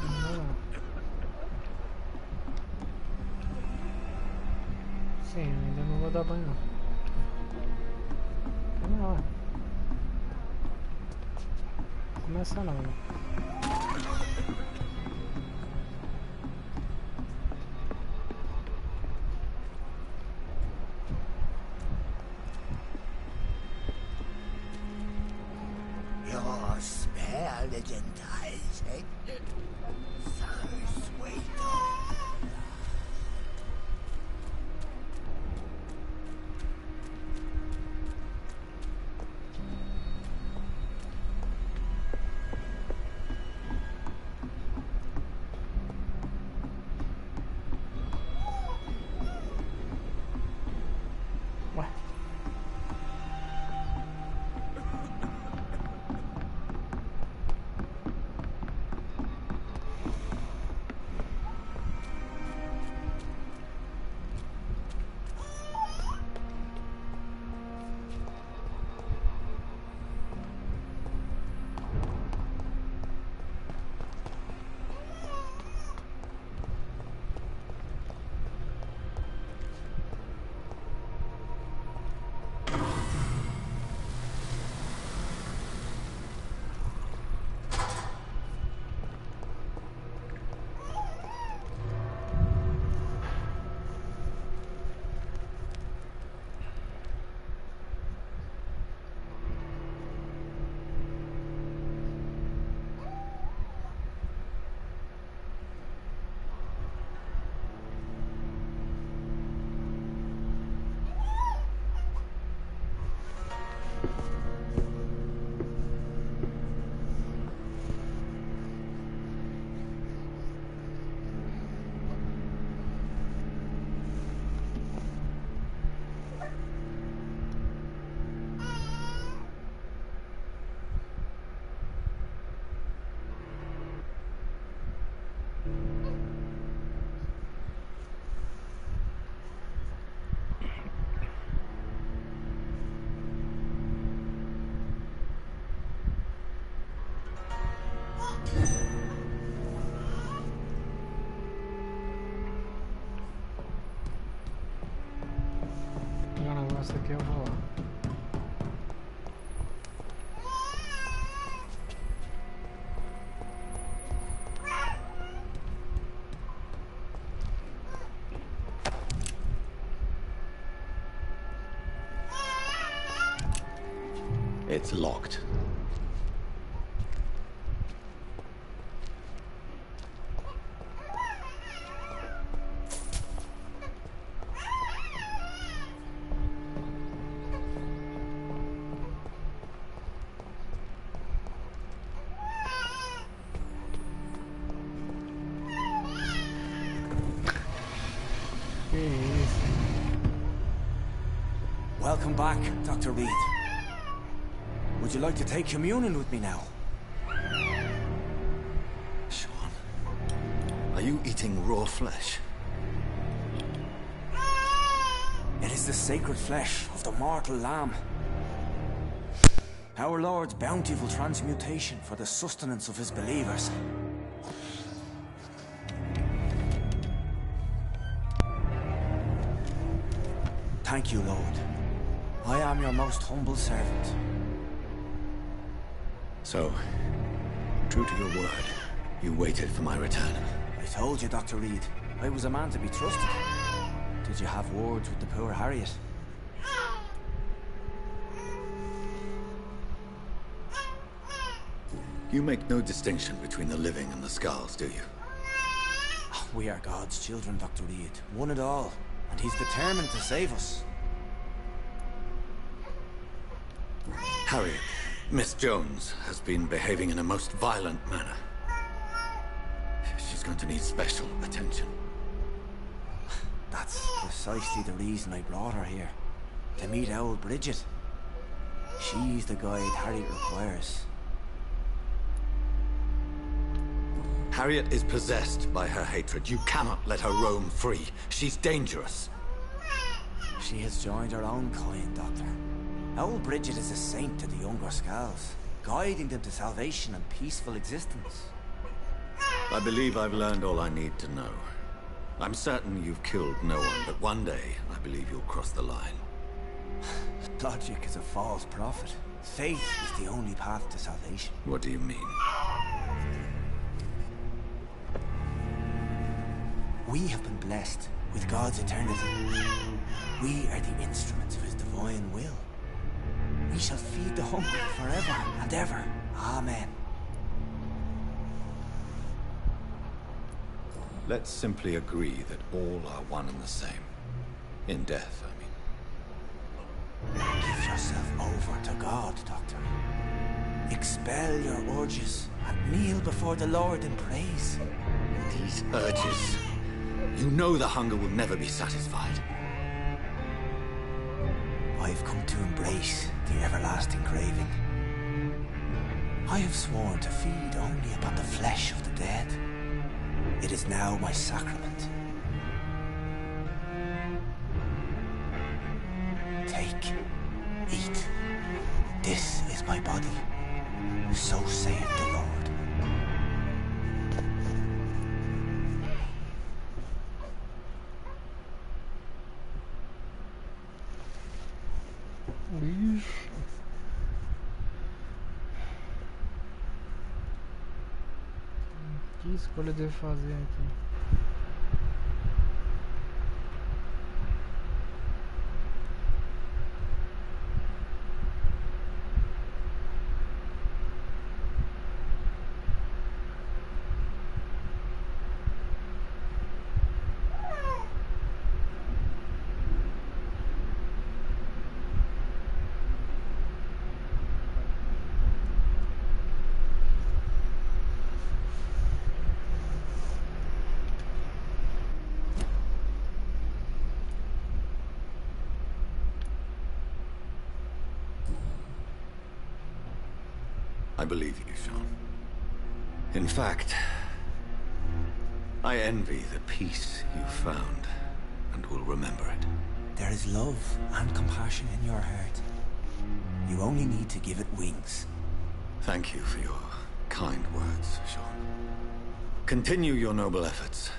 Ainda não. Sim, ainda não vou dar banho não. Vamos lá. Começa não, né? Your spell is enticing. So sweet. Ué. O negócio aqui eu vou lá. It's locked. Welcome back, Dr. Reed. Would you like to take communion with me now? Sean, are you eating raw flesh? It is the sacred flesh of the mortal lamb. Our Lord's bountiful transmutation for the sustenance of his believers. Thank you, Lord. I am your most humble servant. So, true to your word, you waited for my return. I told you, Dr. Reed, I was a man to be trusted. Did you have words with the poor Harriet? You make no distinction between the living and the skulls, do you? Oh, We are God's children, Dr. Reed. One and all. And he's determined to save us. Harriet, Miss Jones has been behaving in a most violent manner. She's going to need special attention. That's precisely the reason I brought her here. To meet old Bridget. She's the guide Harriet requires. Harriet is possessed by her hatred. You cannot let her roam free. She's dangerous. She has joined her own kind, Doctor. Old Bridget is a saint to the younger Skulls, guiding them to salvation and peaceful existence. I believe I've learned all I need to know. I'm certain you've killed no one, but one day I believe you'll cross the line. Logic is a false prophet. Faith is the only path to salvation. What do you mean? We have been blessed with God's eternity. We are the instruments of his divine will. We shall feed the hungry forever and ever. Amen. Let's simply agree that all are one and the same. In death, I mean. Give yourself over to God, Doctor. Expel your urges and kneel before the Lord in praise. These urges. You know the hunger will never be satisfied. I've come to embrace the everlasting craving. I have sworn to feed only upon the flesh of the dead. It is now my sacrament. Take, eat. This is my body. So saith the Lord. Que escolha eu devo fazer aqui? I believe you, Sean. In fact, I envy the peace you found, and will remember it. There is love and compassion in your heart. You only need to give it wings. Thank you for your kind words, Sean. Continue your noble efforts.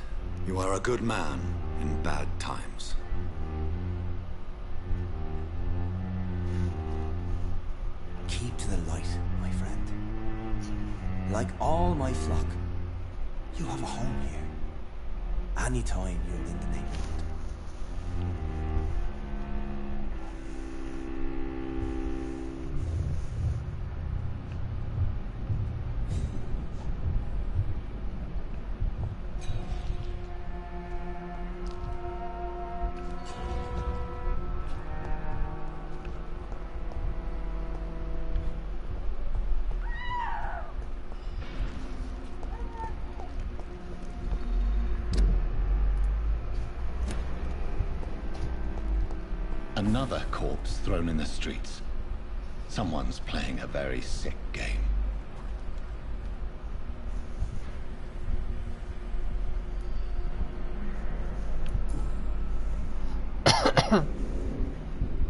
You are a good man in bad times. Keep to the light, my friend. Like all my flock, you have a home here. Anytime you're in the neighborhood. Another corpse thrown in the streets. Someone's playing a very sick game.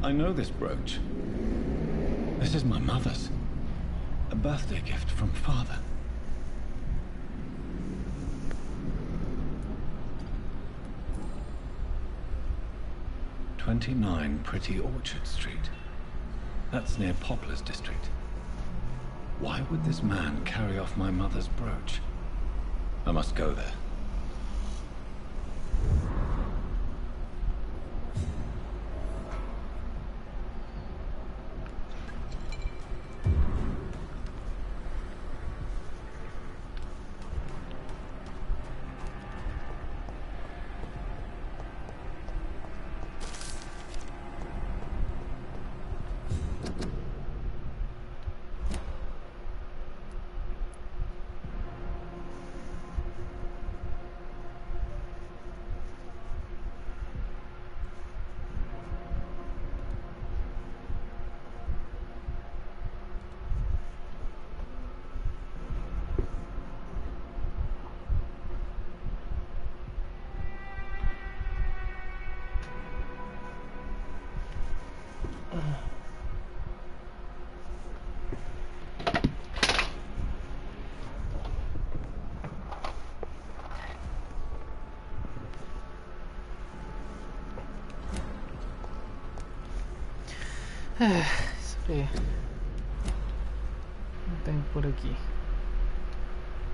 I know this brooch. This is my mother's. A birthday gift from father. "29 Pretty Orchard Street. That's near Poplar's district. Why would this man carry off my mother's brooch? I must go there. Isso aí. Não tem por aqui.